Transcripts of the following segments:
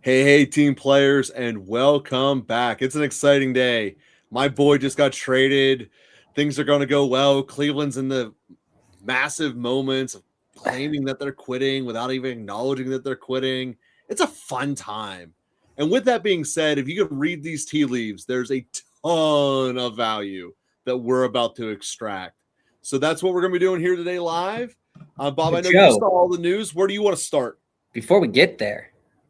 Hey, team players, and welcome back. It's an exciting day. My boy just got traded. Things are going to go well. Cleveland's in the massive moments of claiming that they're quitting without even acknowledging that they're quitting. It's a fun time. And with that being said, if you can read these tea leaves, there's a ton of value that we're about to extract. So that's what we're going to be doing here today live. Bob, I know you saw all the news. Where do you want to start? Before we get there,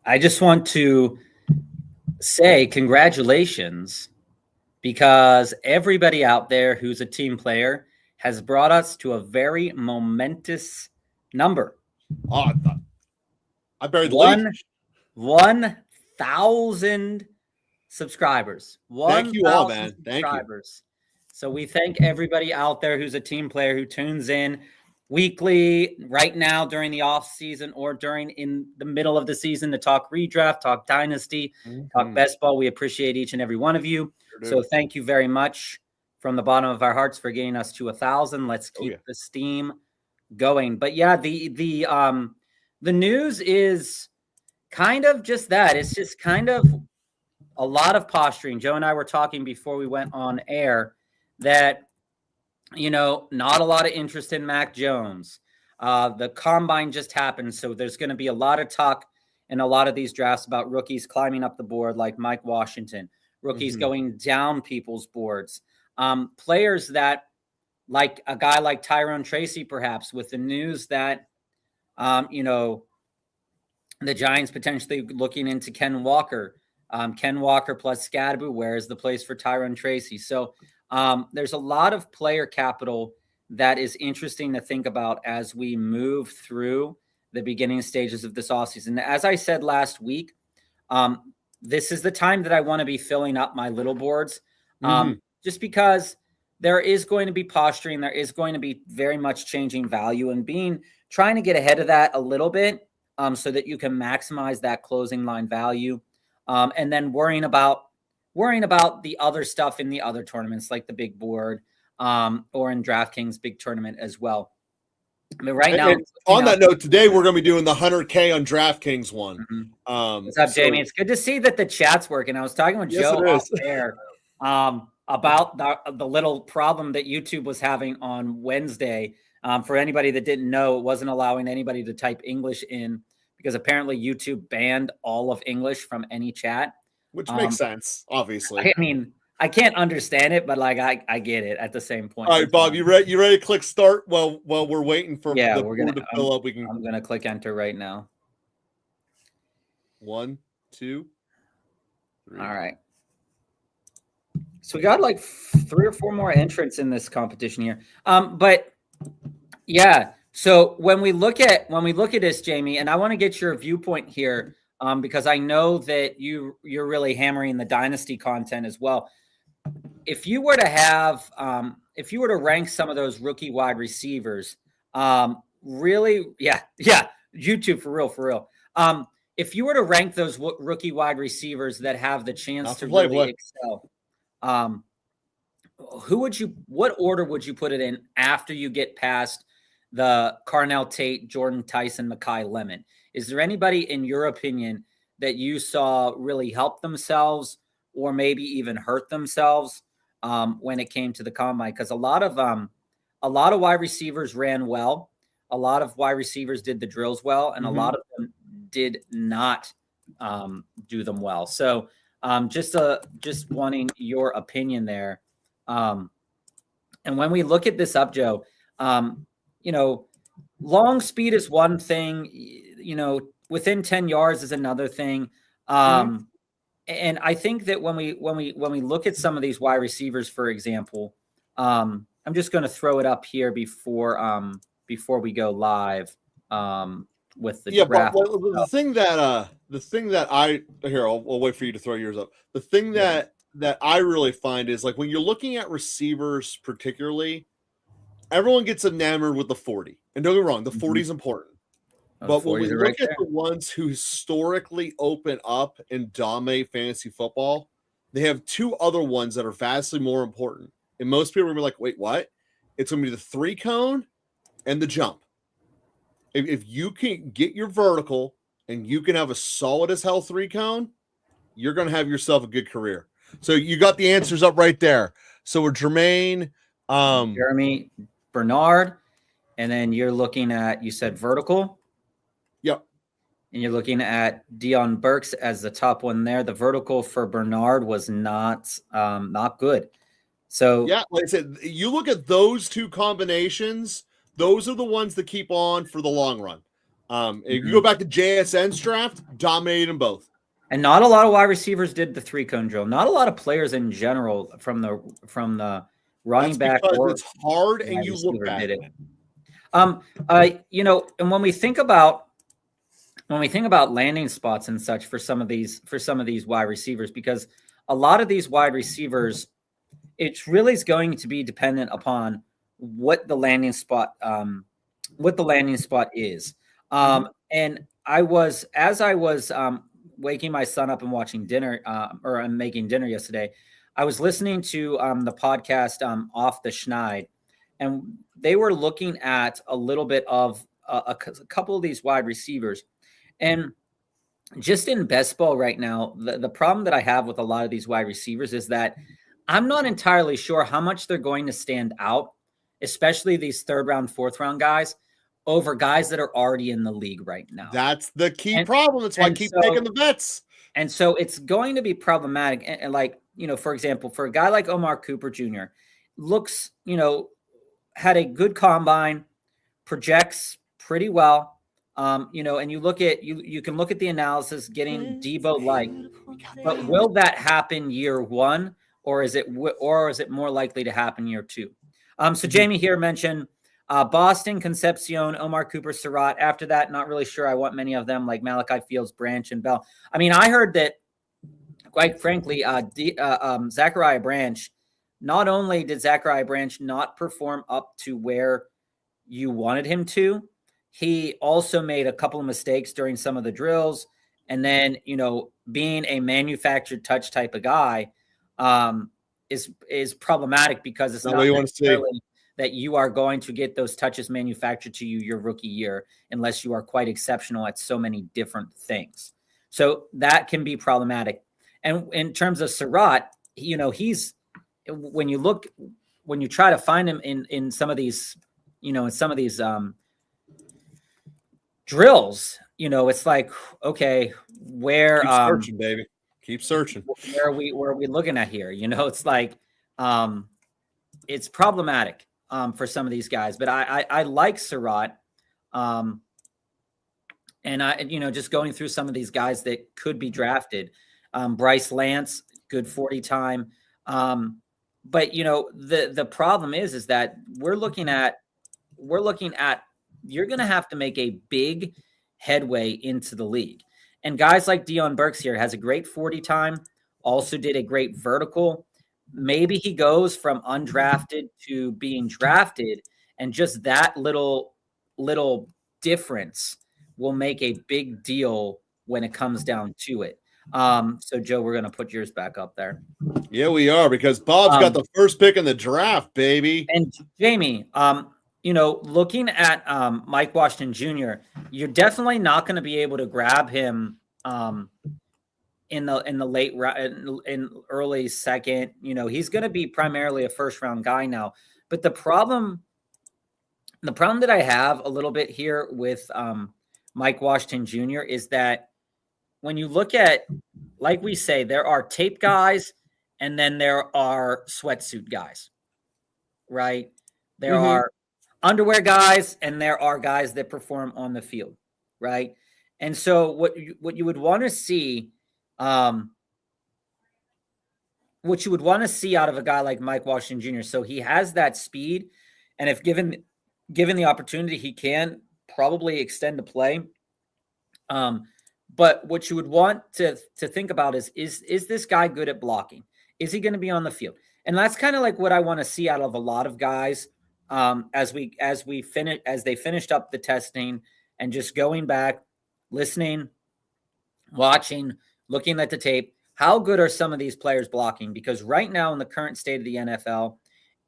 I just want to say congratulations because everybody out there who's a team player has brought us to a very momentous number. Oh, I buried the lead. 1,000 subscribers. Thank you all, man. Thank you. So we thank everybody out there who's a team player who tunes in weekly right now during the off season or in the middle of the season to talk redraft, talk dynasty, talk best ball. We appreciate each and every one of you. So thank you very much from the bottom of our hearts for getting us to 1,000. Let's keep the steam going. But yeah, the news is kind of just that. It's just kind of a lot of posturing. Joe and I were talking before we went on air that, not a lot of interest in Mac Jones. The combine just happened, so there's going to be a lot of talk in a lot of these drafts about rookies climbing up the board like Mike Washington, rookies going down people's boards, players that, like a guy like Tyrone Tracy, perhaps, with the news that, the Giants potentially looking into Ken Walker. Ken Walker plus Scadaboo, where is the place for Tyrone Tracy? So there's a lot of player capital that is interesting to think about as we move through the beginning stages of this offseason. As I said last week, this is the time that I want to be filling up my little boards, just because there is going to be posturing. There is going to be very much changing value and trying to get ahead of that a little bit so that you can maximize that closing line value. And then worrying about the other stuff in the other tournaments, like the big board, or in DraftKings big tournament as well. I mean, right now, on that note, today we're going to be doing the 100K on DraftKings one. What's up, Jamie? It's good to see that the chat's working. I was talking with Joe off air about the little problem that YouTube was having on Wednesday. For anybody that didn't know, it wasn't allowing anybody to type English in, because apparently YouTube banned all of English from any chat. Which makes sense, obviously. I mean, I can't understand it, but I get it at the same point. All right, Bob, you ready to click start while we're waiting for the board to fill up? I'm going to click enter right now. 1, 2, 3. All right. So we got like 3 or 4 more entrants in this competition here. But yeah. So when we look at this, Jamie, and I want to get your viewpoint here, because I know that you're really hammering the dynasty content as well. If you were to rank some of those rookie wide receivers, YouTube for real. If you were to rank those rookie wide receivers that have the chance to really excel, what order would you put it in after you get past the Carnell Tate, Jordan Tyson, Mekhi Lemon? Is there anybody, in your opinion, that you saw really help themselves or maybe even hurt themselves when it came to the combine? Because a lot of wide receivers ran well. A lot of wide receivers did the drills well, and a lot of them did not do them well. So just wanting your opinion there. And when we look at this up, Joe, long speed is one thing, within 10 yards is another thing. And I think that when we look at some of these wide receivers, for example, I'm just going to throw it up here before we go live with the draft. But the thing that I'll wait for you to throw yours up. The thing that I really find is, like, when you're looking at receivers particularly, everyone gets enamored with the 40. And don't get me wrong, the 40 is important. But when we look at the ones who historically open up and dominate fantasy football, they have 2 other ones that are vastly more important. And most people are going to be like, wait, what? It's going to be the 3-cone and the jump. If you can get your vertical and you can have a solid as hell 3-cone, you're going to have yourself a good career. So you got the answers up right there. So we're Jermaine, Jeremy, Bernard, and then you're looking at, you said vertical. Yep. And you're looking at Dion Burks as the top one there. The vertical for Bernard was not good. So yeah, like I said, you look at those two combinations, those are the ones that keep on for the long run. If you go back to JSN's draft, dominated them both. And not a lot of wide receivers did the 3-cone drill. Not a lot of players in general from the running back. Because it's hard and you look at it. And when we think about landing spots and such for some of these wide receivers, because a lot of these wide receivers, it really is going to be dependent upon what the landing spot is. And I was waking my son up and watching dinner, or I'm making dinner yesterday, I was listening to the podcast Off the Schneid, and they were looking at a little bit of a couple of these wide receivers. And just in best ball right now, the problem that I have with a lot of these wide receivers is that I'm not entirely sure how much they're going to stand out, especially these 3rd round, 4th round guys, over guys that are already in the league right now. That's the key problem. That's why I keep taking the bets. And so it's going to be problematic. And like, for example, for a guy like Omar Cooper Jr., looks, had a good combine, projects pretty well. And you look at, you can look at the analysis getting Debo-like, but will that happen year 1? Or is it more likely to happen year 2? So Jamie here mentioned Boston, Concepcion, Omar Cooper, Surratt. After that, not really sure I want many of them, like Malachi Fields, Branch, and Bell. I mean, I heard that, quite frankly, Zachariah Branch, not only did Zachariah Branch not perform up to where you wanted him to, he also made a couple of mistakes during some of the drills. And then, being a manufactured touch type of guy is problematic, because it's not what you want to see. That you are going to get those touches manufactured to you your rookie year, unless you are quite exceptional at so many different things. So that can be problematic. And in terms of Surratt, he's, when you try to find him in some of these, drills, it's like, okay, where keep searching, baby. Keep searching. Where are we looking at here? It's like it's problematic for some of these guys. But I like Surratt. And I, just going through some of these guys that could be drafted. Bryce Lance, good 40 time. But the problem is that we're looking at you're going to have to make a big headway into the league. And guys like Dion Burks here has a great 40 time, also did a great vertical. Maybe he goes from undrafted to being drafted, and just that little difference will make a big deal when it comes down to it. So Joe, we're going to put yours back up there. Yeah, we are, because Bob's got the first pick in the draft, baby. And Jamie, looking at Mike Washington Jr., you're definitely not going to be able to grab him in the late round, in early second. He's going to be primarily a 1st round guy now. But the problem that I have a little bit here with Mike Washington Jr. is that when you look at, like we say, there are tape guys and then there are sweatsuit guys, right? There are underwear guys and there are guys that perform on the field, right? And so what you would want to see, out of a guy like Mike Washington Jr. So he has that speed, and if given the opportunity, he can probably extend the play. But what you would want to think about is this guy good at blocking? Is he going to be on the field? And that's kind of like what I want to see out of a lot of guys as they finished up the testing and just going back, listening, watching, looking at the tape. How good are some of these players blocking? Because right now in the current state of the NFL,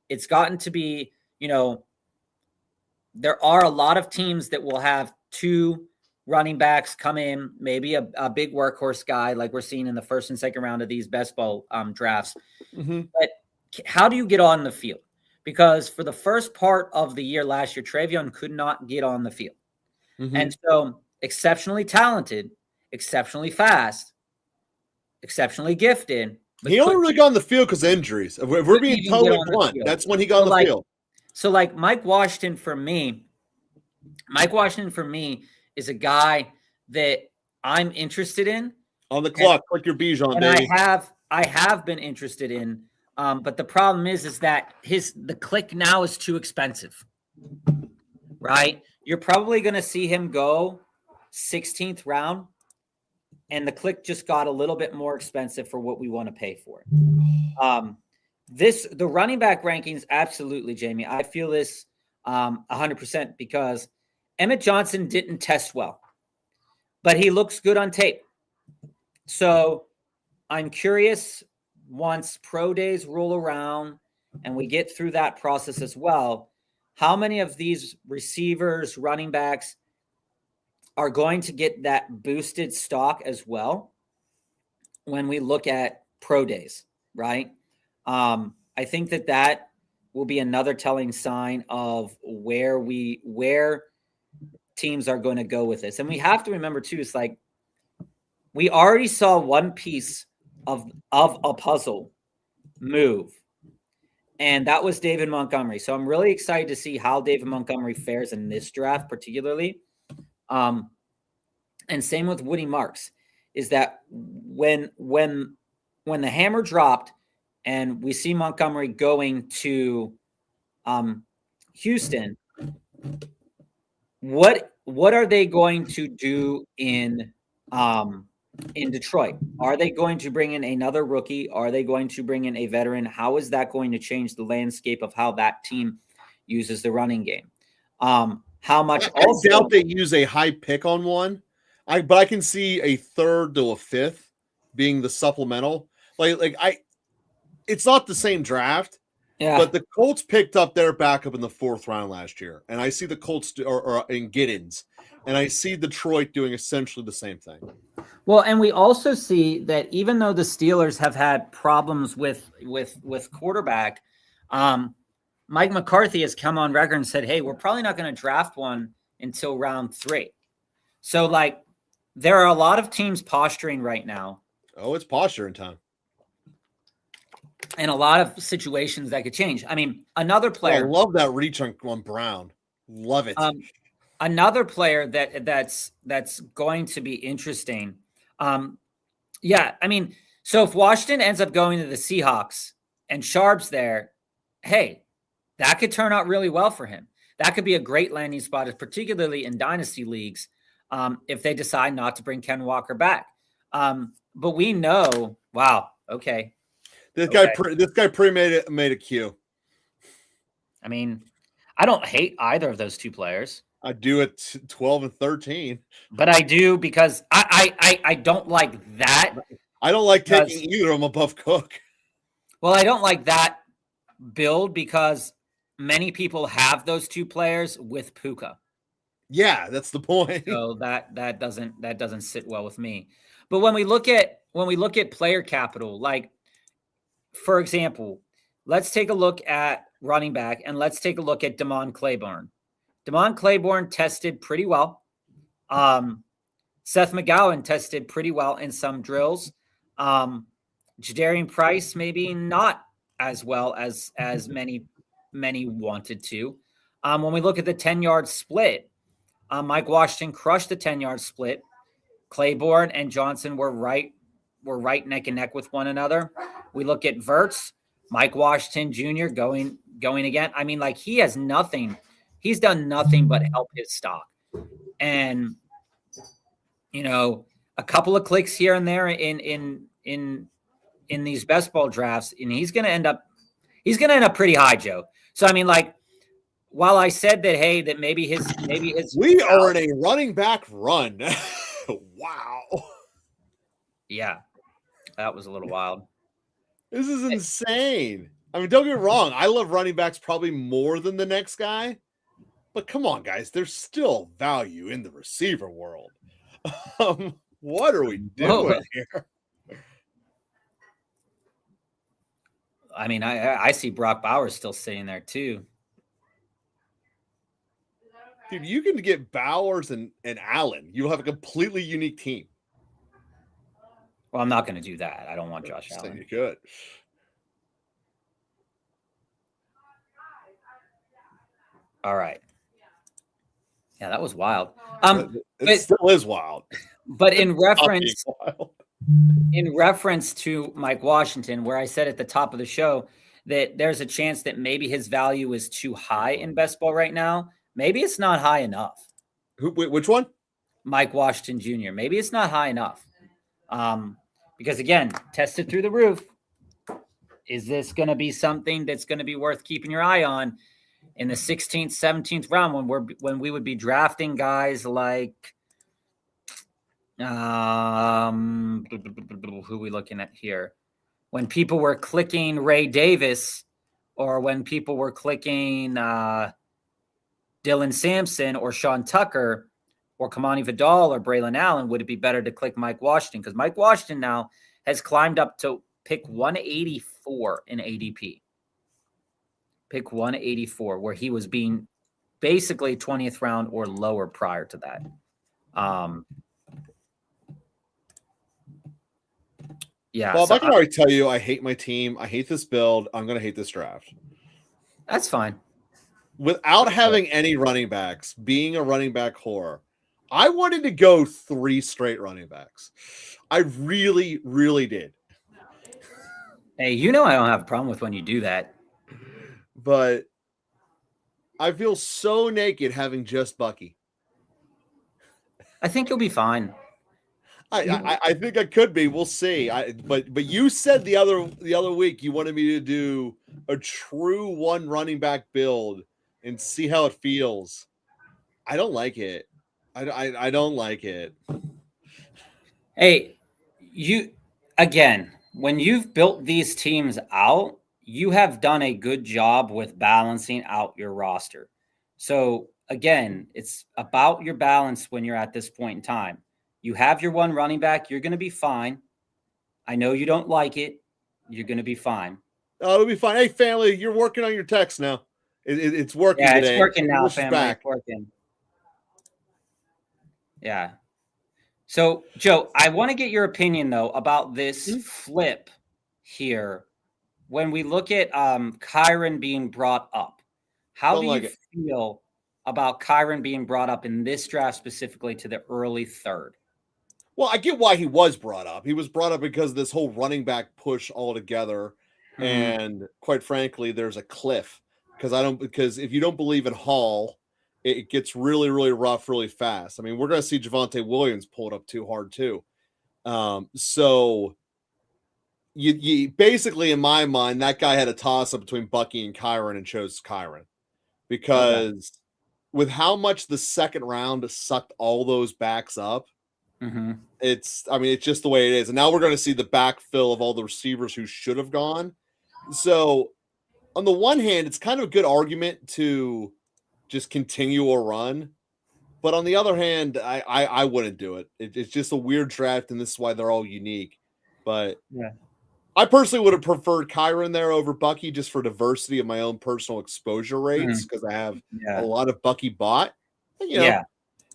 it's gotten to be, there are a lot of teams that will have 2 running backs come in, maybe a big workhorse guy like we're seeing in the first and second round of these best ball drafts. Mm-hmm. But how do you get on the field? Because for the first part of the year last year, Travion could not get on the field. Mm-hmm. And so exceptionally talented, exceptionally fast, exceptionally gifted. He only really got on the field because of injuries. If we're being totally blunt, that's when he got on the field. So like Mike Washington for me is a guy that I'm interested in. On the clock, click your Bijan, and baby. I have been interested in, but the problem is that the click now is too expensive, right? You're probably going to see him go 16th round, and the click just got a little bit more expensive for what we want to pay for it. The running back rankings, absolutely, Jamie. I feel this 100% because Emmett Johnson didn't test well, but he looks good on tape. So I'm curious, once pro days roll around and we get through that process as well, how many of these receivers, running backs are going to get that boosted stock as well when we look at pro days, right? I think that will be another telling sign of where teams are going to go with this. And we have to remember too, it's like we already saw one piece of a puzzle move, and that was David Montgomery. So I'm really excited to see how David Montgomery fares in this draft, particularly. And same with Woody Marks, is that when the hammer dropped and we see Montgomery going to Houston, what are they going to do in Detroit? Are they going to bring in another rookie? Are they going to bring in a veteran? How is that going to change the landscape of how that team uses the running game? How much? I doubt they use a high pick on one. But I can see a third to a fifth being the supplemental. It's not the same draft. Yeah. But the Colts picked up their backup in the 4th round last year, and I see the Colts or in Giddens, and I see Detroit doing essentially the same thing. Well, and we also see that even though the Steelers have had problems with quarterback, Mike McCarthy has come on record and said, "Hey, we're probably not going to draft one until round 3." So, like, there are a lot of teams posturing right now. Oh, it's posturing time. And a lot of situations that could change. I mean, another player. I love that reach on Brown. Love it. Another player that's going to be interesting. Yeah, I mean, so if Washington ends up going to the Seahawks and Sharp's there, hey, that could turn out really well for him. That could be a great landing spot, particularly in dynasty leagues, if they decide not to bring Ken Walker back. But we know, wow, okay. This guy made a Q. I mean, I don't hate either of those two players. I do at 12 and 13. But I do because I don't like that. I don't like taking either of them above Cook. Well, I don't like that build because many people have those two players with Puka. Yeah, that's the point. So that doesn't sit well with me. But when we look at player capital, like, for example, let's take a look at running back and let's take a look at Damon Claiborne. Damon Claiborne tested pretty well. Seth McGowan tested pretty well in some drills. Jadarian Price maybe not as well as many wanted to. When we look at the 10-yard split, Mike Washington crushed the 10-yard split. Claiborne and Johnson were right neck and neck with one another. We look at Verts, Mike Washington Jr. going again. I mean, like, he has nothing. He's done nothing but help his stock. And, you know, a couple of clicks here and there in these best ball drafts, and he's going to end up pretty high, Joe. So, I mean, like, while I said that, hey, that maybe his we are in a running back run. Wow. Yeah, that was a little wild. This is insane. I mean, don't get me wrong. I love running backs probably more than the next guy, But come on, guys, there's still value in the receiver world. What are we doing here? I mean, I see Brock Bowers still sitting there too. Dude, you can get Bowers and Allen. You'll have a completely unique team. Well, I'm not going to do that. I don't want Josh Allen. You could. All right. Yeah, that was wild. It still is wild. But in reference to Mike Washington, where I said at the top of the show that there's a chance that maybe his value is too high in best ball right now. Maybe it's not high enough. Which one? Mike Washington Jr. Maybe it's not high enough. Because again, tested through the roof. Is this going to be something that's going to be worth keeping your eye on in the 16th, 17th round when we would be drafting guys like who are we looking at here? When people were clicking Ray Davis, or when people were clicking Dylan Sampson or Sean Tucker or Kamani Vidal or Braylon Allen, would it be better to click Mike Washington? Because Mike Washington now has climbed up to pick 184 in ADP. Pick 184, where he was being basically 20th round or lower prior to that. Yeah. Well, I can already tell you I hate my team. I hate this build. I'm going to hate this draft. That's fine. Without having any running backs, being a running back whore, I wanted to go 3 straight running backs. I really, really did. Hey, I don't have a problem with when you do that. But I feel so naked having just Bucky. I think you'll be fine. I think I could be. We'll see. But you said the other week you wanted me to do a true one running back build and see how it feels. I don't like it. I don't like it. Hey, when you've built these teams out, you have done a good job with balancing out your roster. So again, it's about your balance when you're at this point in time. You have your one running back. You're going to be fine. I know you don't like it. You're going to be fine. Oh, it'll be fine. Hey, family, you're working on your text now. It's working today. It's working now, family. It's working. Yeah. So, Joe, I want to get your opinion, though, about this flip here. When we look at Kyren being brought up, how do you feel about Kyren being brought up in this draft specifically to the early third? Well, I get why he was brought up. He was brought up because of this whole running back push altogether. Mm-hmm. And quite frankly, there's a cliff because if you don't believe in Hall, it gets really, really rough really fast. I mean, we're going to see Javonte Williams pull it up too hard too. So you basically, in my mind, that guy had a toss up between Bucky and Kyren and chose Kyren because with how much the second round sucked all those backs up, it's just the way it is. And now we're going to see the backfill of all the receivers who should have gone. So on the one hand, it's kind of a good argument to just continue a run. But on the other hand, I wouldn't do it. It's just a weird draft, and this is why they're all unique. But I personally would have preferred Kyren there over Bucky just for diversity of my own personal exposure rates because I have a lot of Bucky bought. It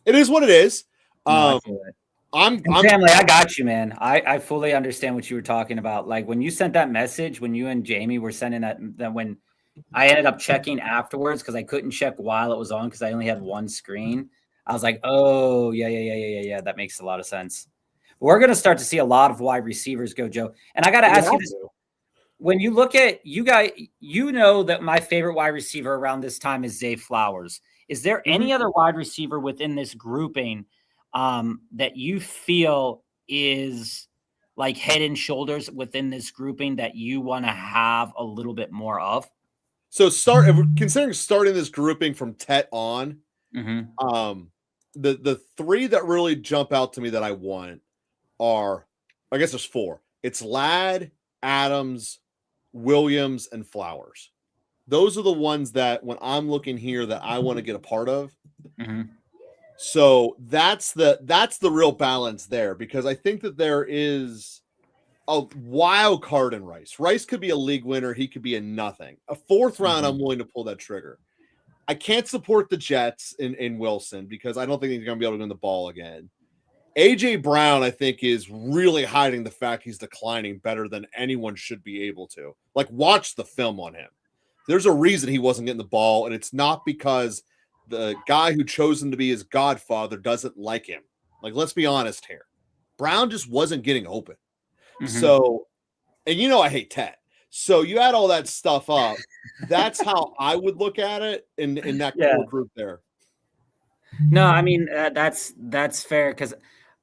is what it is. Family, I got you, man. I fully understand what you were talking about. Like when you sent that message, when you and Jamie were sending that when I ended up checking afterwards because I couldn't check while it was on because I only had one screen. I was like, oh, yeah. That makes a lot of sense. We're going to start to see a lot of wide receivers go, Joe. And I got to ask you this. When you look at you guys, that my favorite wide receiver around this time is Zay Flowers. Is there any other wide receiver within this grouping that you feel is like head and shoulders within this grouping that you want to have a little bit more of? So considering starting this grouping from Tet on, the 3 that really jump out to me that I want are, I guess there's 4. It's Ladd, Adams, Williams, and Flowers. those are the ones that when I'm looking here that I want to get a part of. Mm-hmm. So that's the real balance there, because I think that there is a wild card in Rice. Rice could be a league winner. He could be a nothing. A fourth round, I'm willing to pull that trigger. I can't support the Jets in Wilson because I don't think he's going to be able to win the ball again. AJ Brown, I think, is really hiding the fact he's declining better than anyone should be able to. Like, watch the film on him. There's a reason he wasn't getting the ball, and it's not because the guy who chose him to be his godfather doesn't like him. Like, let's be honest here. Brown just wasn't getting open. So, and I hate Ted. So you add all that stuff up. That's how I would look at it in that core group there. No, I mean, that's fair, because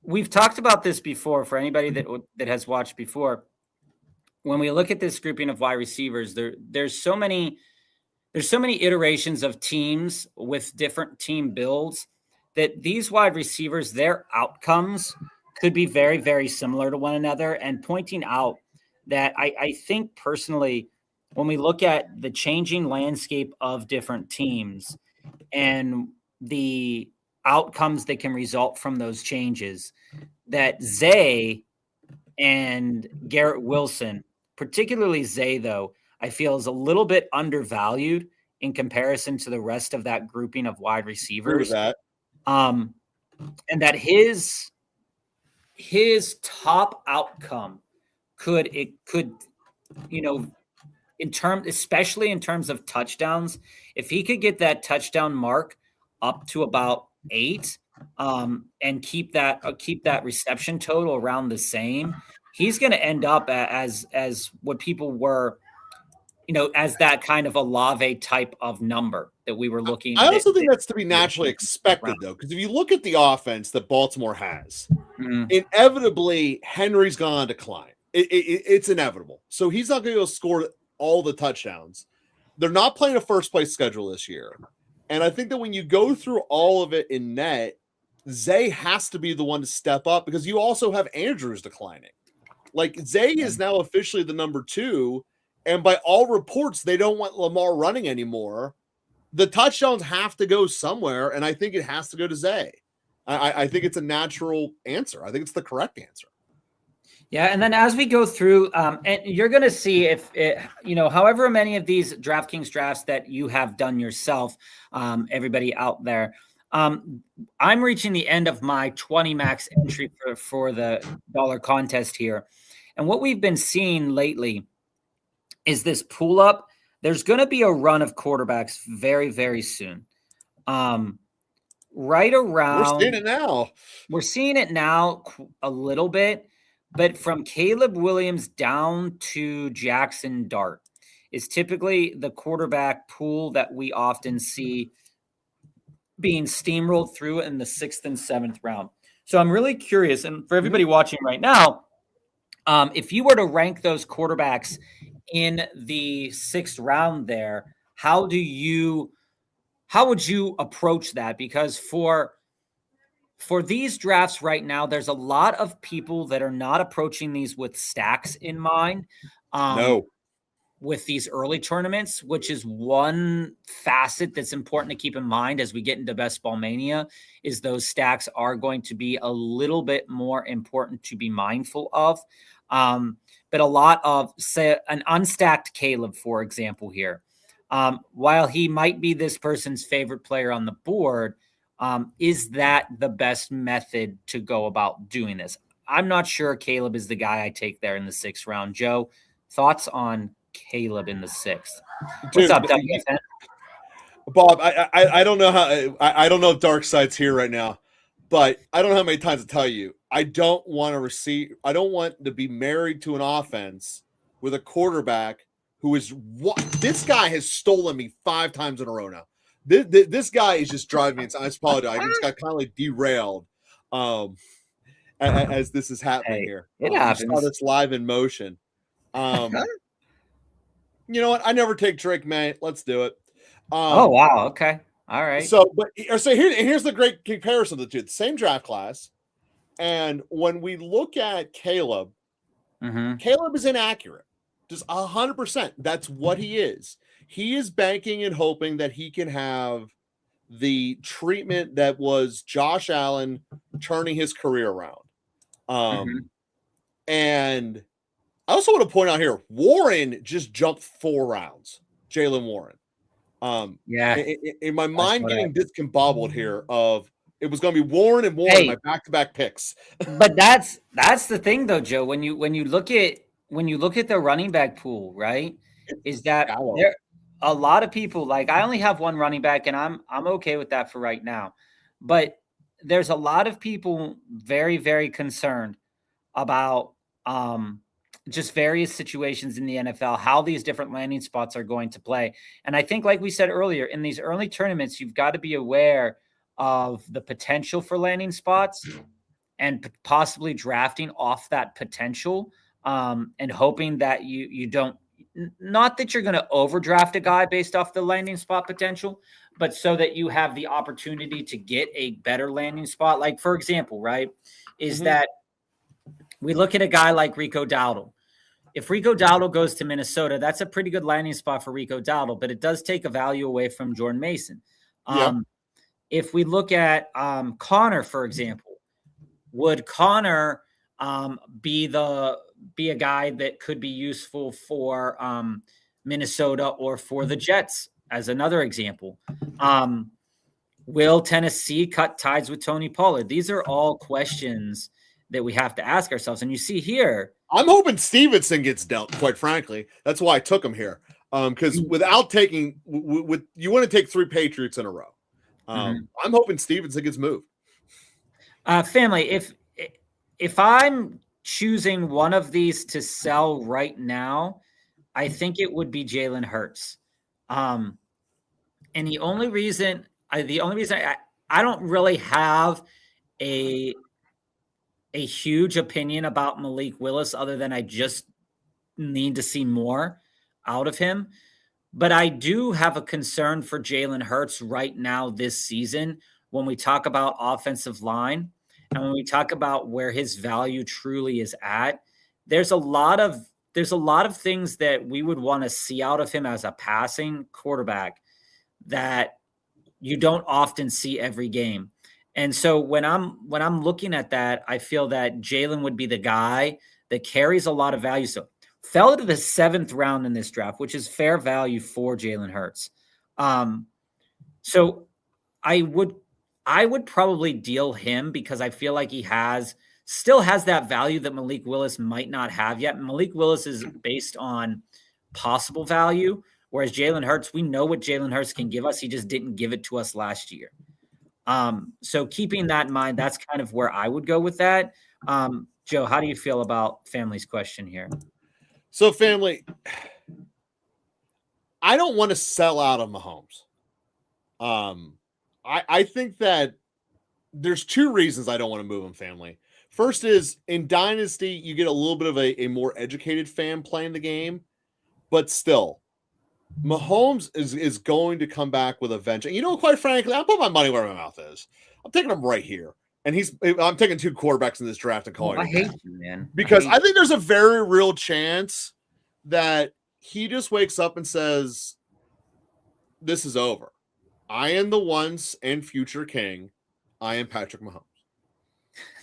we've talked about this before. For anybody that has watched before, when we look at this grouping of wide receivers, there's so many iterations of teams with different team builds that these wide receivers, their outcomes could be very, very similar to one another. And pointing out that I think personally, when we look at the changing landscape of different teams and the outcomes that can result from those changes, that Zay and Garrett Wilson, particularly Zay, though, I feel is a little bit undervalued in comparison to the rest of that grouping of wide receivers. That. And that his top outcome could, especially in terms of touchdowns, if he could get that touchdown mark up to about 8, and keep that reception total around the same, he's going to end up as what people were, as that kind of Olave type of number that we were looking. I also think that's to be naturally expected, though, because if you look at the offense that Baltimore has, inevitably Henry's going to decline. It's inevitable. So he's not going to score all the touchdowns. They're not playing a first place schedule this year. And I think that when you go through all of it in net, Zay has to be the one to step up, because you also have Andrews declining. Like, Zay is now officially the number 2. And by all reports, they don't want Lamar running anymore. The touchdowns have to go somewhere, and I think it has to go to Zay. I think it's a natural answer. I think it's the correct answer. Yeah, and then as we go through, and you're going to see if it, however many of these DraftKings drafts that you have done yourself, everybody out there, I'm reaching the end of my 20 max entry for the dollar contest here. And what we've been seeing lately is this pull up. There's going to be a run of quarterbacks very, very soon. Right around. We're seeing it now. We're seeing it now a little bit, but from Caleb Williams down to Jackson Dart is typically the quarterback pool that we often see being steamrolled through in the 6th and 7th round. So I'm really curious, and for everybody watching right now, if you were to rank those quarterbacks in the 6th round there, how would you approach that? Because for these drafts right now, there's a lot of people that are not approaching these with stacks in mind. No. With these early tournaments, which is one facet that's important to keep in mind as we get into Best Ball Mania, is those stacks are going to be a little bit more important to be mindful of. But a lot of, say, an unstacked Caleb, for example, here, while he might be this person's favorite player on the board, is that the best method to go about doing this? I'm not sure Caleb is the guy I take there in the 6th round. Joe, thoughts on Caleb in the 6th? What's up, WFN? Bob, I don't know how I don't know if Dark Side's here right now, but I don't know how many times to tell you. I don't want to be married to an offense with a quarterback who is this guy has stolen me 5 times in a row now. This guy is just driving me insane. I apologize. I just got kind of like derailed as this is happening here. It happens. I saw this live in motion. You know what? I never take Drake, man. Let's do it. Oh, wow. Okay. All right. So here's the great comparison of the two. The same draft class. And when we look at Caleb, Caleb is inaccurate. Just 100%. That's what he is. He is banking and hoping that he can have the treatment that was Josh Allen turning his career around. And I also want to point out here, Warren just jumped 4 rounds. Jaylen Warren. In my mind getting discombobbled here of it was going to be Warren and Warren, my back-to-back picks. But that's the thing though, Joe. When you look at the running back pool, right? Is that there a lot of people, like I only have one running back and I'm okay with that for right now. But there's a lot of people very, very concerned about just various situations in the NFL, how these different landing spots are going to play. And I think, like we said earlier, in these early tournaments, you've got to be aware of the potential for landing spots and possibly drafting off that potential and hoping that you don't, not that you're going to overdraft a guy based off the landing spot potential, but so that you have the opportunity to get a better landing spot. Like, for example, right, is that we look at a guy like Rico Dowdle. If Rico Dowdle goes to Minnesota, that's a pretty good landing spot for Rico Dowdle, but it does take a value away from Jordan Mason. If we look at Connor, for example, would Connor be a guy that could be useful for Minnesota or for the Jets, as another example? Will Tennessee cut ties with Tony Pollard? These are all questions that we have to ask ourselves. And you see here, I'm hoping Stevenson gets dealt, quite frankly. That's why I took him here. Because without taking you want to take 3 Patriots in a row. I'm hoping Stevenson gets moved. Family, if I'm choosing one of these to sell right now, I think it would be Jalen Hurts. And the only reason I don't really have a huge opinion about Malik Willis other than I just need to see more out of him. But I do have a concern for Jalen Hurts right now this season when we talk about offensive line and when we talk about where his value truly is at. There's a lot of things that we would want to see out of him as a passing quarterback that you don't often see every game. And so when I'm looking at that, I feel that Jalen would be the guy that carries a lot of value. So fell to the 7th round in this draft, which is fair value for Jalen Hurts. So I would probably deal him because I feel like he still has that value that Malik Willis might not have yet. Malik Willis is based on possible value, whereas Jalen Hurts, we know what Jalen Hurts can give us. He just didn't give it to us last year. So keeping that in mind, that's kind of where I would go with that. Joe, how do you feel about family's question here? So family, I don't want to sell out of Mahomes. I think that there's 2 reasons I don't want to move him, family. First is in Dynasty, you get a little bit of a more educated fan playing the game, but still, Mahomes is going to come back with a vengeance. You know, quite frankly, I'll put my money where my mouth is. I'm taking him right here. And I'm taking 2 quarterbacks in this draft and calling it. I hate you, man. Because I think there's a very real chance that he just wakes up and says, this is over. I am the once and future king. I am Patrick Mahomes.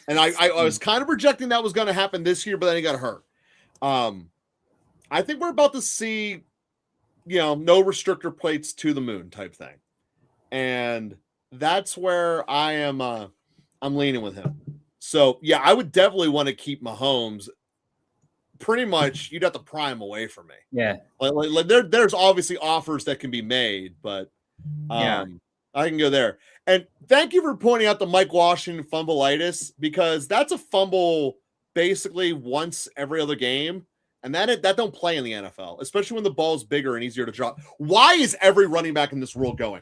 And I was kind of projecting that was going to happen this year, but then he got hurt. I think we're about to see, no restrictor plates to the moon type thing. And that's where I am, I'm leaning with him. So, yeah, I would definitely want to keep Mahomes. Pretty much, you'd have to pry him away from me. Yeah. Like there's obviously offers that can be made, but I can go there. And thank you for pointing out the Mike Washington fumbleitis, because that's a fumble basically once every other game. And that don't play in the NFL, especially when the ball's bigger and easier to drop. Why is every running back in this world going?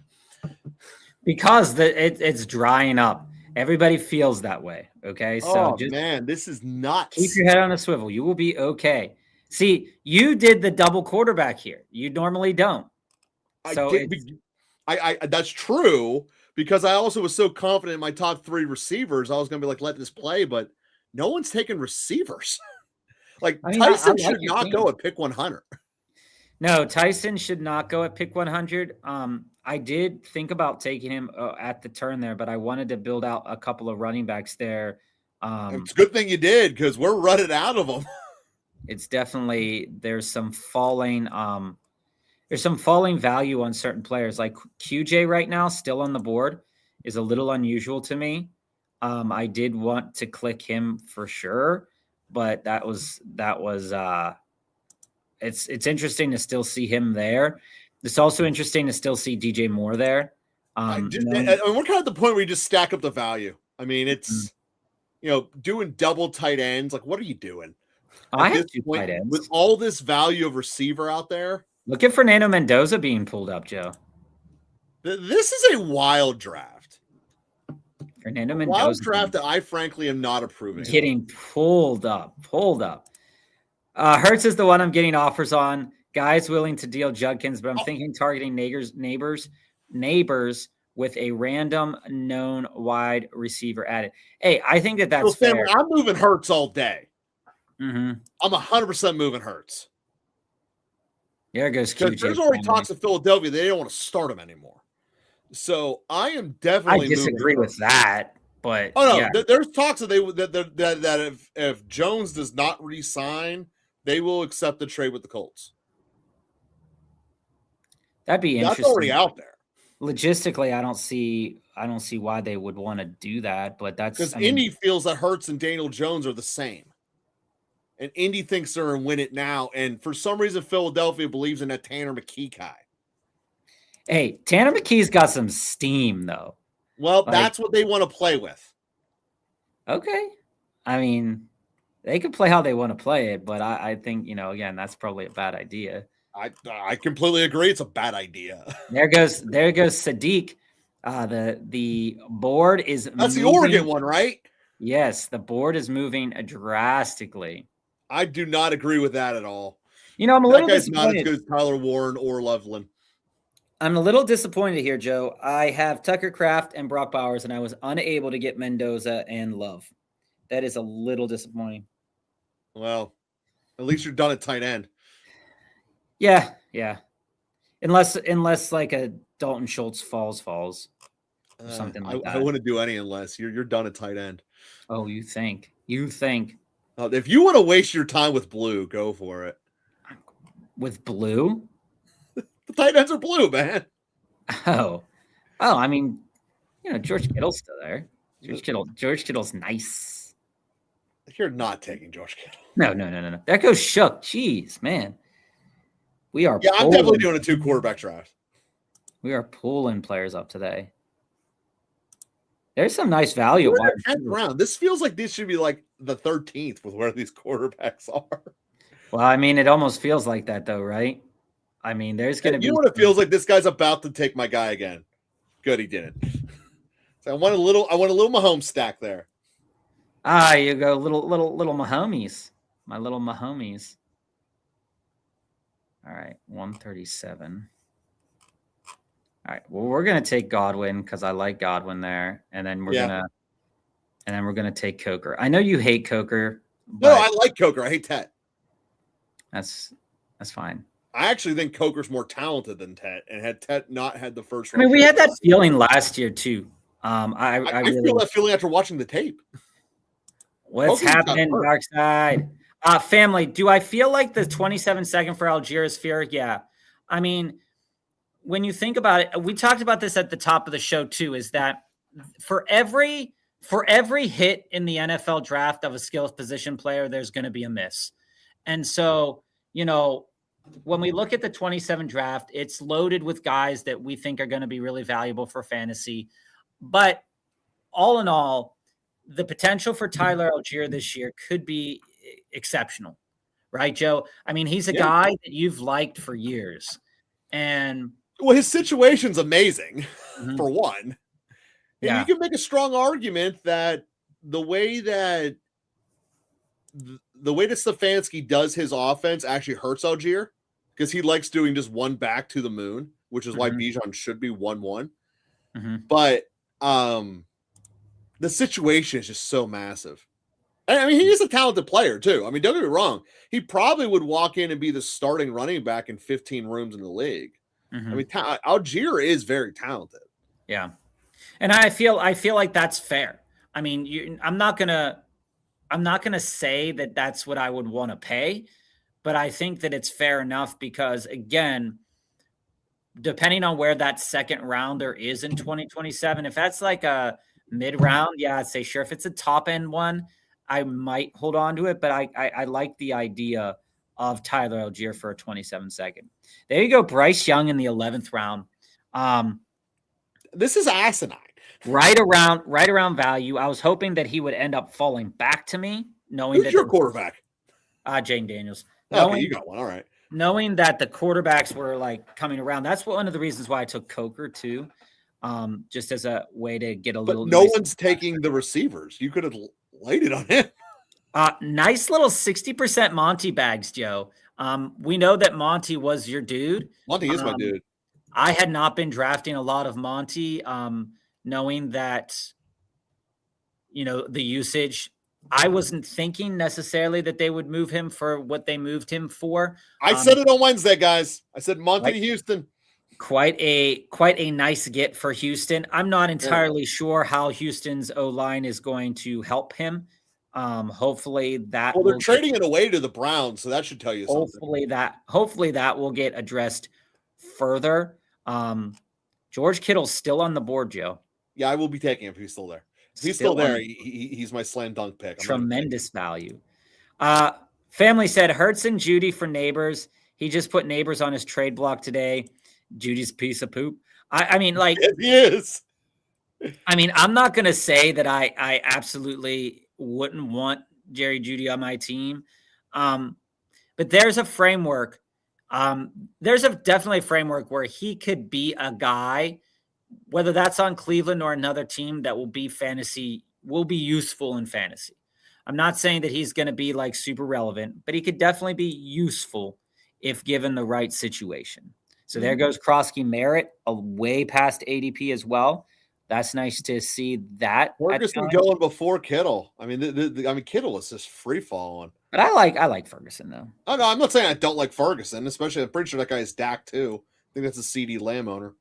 Because it's drying up. Everybody feels that way. Okay. So man, this is nuts. Keep your head on a swivel. You will be okay. See, you did the double quarterback here. You normally don't. So I that's true, because I also was so confident in my top 3 receivers. I was going to be like, let this play, but no one's taking receivers. Tyson should not go at pick 100. No, Tyson should not go at pick 100. I did think about taking him at the turn there, but I wanted to build out a couple of running backs there. It's a good thing you did because we're running out of them. It's definitely there's some falling value on certain players. Like QJ right now, still on the board, is a little unusual to me. I did want to click him for sure, but that was it's interesting to still see him there. It's also interesting to still see DJ Moore there. And we're kind of at the point where you just stack up the value. I mean, it's doing double tight ends. Like, what are you doing? I have two tight ends with all this value of receiver out there. Look at Fernando Mendoza being pulled up, Joe. This is a wild draft. Fernando Mendoza, wild draft that I frankly am not approving. Getting pulled up. Hurts is the one I'm getting offers on. Guys willing to deal Judkins, but I'm thinking targeting neighbors with a random known wide receiver added. Hey, I think that's fair. I'm moving Hurts all day. Mm-hmm. I'm 100% moving Hurts. There goes QJ. There's already talks of Philadelphia. They don't want to start him anymore. So I am definitely. I disagree with that, but there's talks that if Jones does not re-sign, they will accept the trade with the Colts. That'd be interesting. That's already out there. Logistically, I don't see why they would want to do that, but that's because Indy feels that Hurts and Daniel Jones are the same. And Indy thinks they're going to win it now. And for some reason, Philadelphia believes in that Tanner McKee guy. Hey, Tanner McKee's got some steam, though. Well, that's what they want to play with. Okay. I mean, they can play how they want to play it, but I think, again, that's probably a bad idea. I completely agree. It's a bad idea. There goes Sadiq. The board is That's moving. The Oregon one, right? Yes, the board is moving drastically. I do not agree with that at all. I'm a little disappointed. Not as good as Tyler Warren or Loveland. I'm a little disappointed here, Joe. I have Tucker Kraft and Brock Bowers, and I was unable to get Mendoza and Love. That is a little disappointing. Well, at least you're done at tight end. Yeah. Unless like a Dalton Schultz falls. Something like that. I wouldn't do any unless you're done at tight end. Oh, you think? If you want to waste your time with blue, go for it. With blue? The tight ends are blue, man. Oh, I mean, George Kittle's still there. George Kittle's nice. You're not taking George Kittle. No. That goes Shook. Jeez, man. We are. Yeah, I'm definitely doing a 2 quarterback draft. We are pulling players up today. There's some nice value. Round. This feels like this should be like the 13th with where these quarterbacks are. Well, I mean, it almost feels like that though, right? I mean, there's going to be. You know what it feels like? This guy's about to take my guy again. Good, he didn't. So I want a little Mahomes stack there. You go little Mahomes. My little Mahomes. All right, 137. All right. Well, we're gonna take Godwin because I like Godwin there, and then we're gonna take Coker. I know you hate Coker. No, I like Coker. I hate Tet. That's fine. I actually think Coker's more talented than Tet, and had Tet not had the first. I mean, we had that feeling last year too. I really feel that feeling after watching the tape. What's happening, Dark Side? Family, do I feel like the 27-second for Algier is fair? Yeah. I mean, when you think about it, we talked about this at the top of the show too, is that for every hit in the NFL draft of a skilled position player, there's going to be a miss. And so, when we look at the 27 draft, it's loaded with guys that we think are going to be really valuable for fantasy. But all in all, the potential for Tyler Algier this year could be exceptional, right, Joe? I mean, he's a guy that you've liked for years. And well, his situation's amazing, for one. And you can make a strong argument that the way that Stefanski does his offense actually hurts Algier because he likes doing just one back to the moon, which is why Bijan should be 1-1. But the situation is just so massive. I mean, he is a talented player too. I mean, don't get me wrong. He probably would walk in and be the starting running back in 15 rooms in the league. I mean, Algier is very talented. Yeah. And I feel like that's fair. I mean, I'm not gonna say that that's what I would want to pay, but I think that it's fair enough because, again, depending on where that second rounder is in 2027, if that's like a mid round, yeah, I'd say sure. If it's a top end one, I might hold on to it, but I like the idea of Tyler Algier for a 27 second. There you go, Bryce Young in the 11th round. This is asinine. Right around value. I was hoping that he would end up falling back to me, knowing Who's your quarterback? Jane Daniels. Okay, you got one. All right. Knowing that the quarterbacks were like coming around, that's one of the reasons why I took Coker too, just as a way to get a little. But no one's taking the receivers. You could have laid it on him. Nice little 60% Monty bags, Joe. We know that Monty was your dude. Monty is my dude. I had not been drafting a lot of Monty, knowing that, the usage. I wasn't thinking necessarily that they would move him for what they moved him for. I said it on Wednesday, guys. I said Monty to Houston. Quite a nice get for Houston. I'm not entirely sure how Houston's O-line is going to help him. Hopefully that. Well, they're trading it away to the Browns, so that should tell you something. Hopefully that will get addressed further. George Kittle's still on the board, Joe. Yeah, I will be taking him if he's still there. If he's still there, he's my slam dunk pick. Tremendous value. Family said Hurts and Judy for Neighbors. He just put Neighbors on his trade block today. Judy's a piece of poop. I mean, like, he is. I mean, I'm not going to say that I absolutely wouldn't want Jerry Judy on my team. But there's a framework. There's definitely a framework where he could be a guy, whether that's on Cleveland or another team, that will be useful in fantasy. I'm not saying that he's going to be like super relevant, but he could definitely be useful if given the right situation. So there goes Krosky Merritt, way past ADP as well. That's nice to see that. Ferguson going before Kittle. I mean, Kittle is just free falling. But I like Ferguson though. Oh no, I'm not saying I don't like Ferguson. Especially, I'm pretty sure that guy is Dak too. I think that's a CD Lamb owner.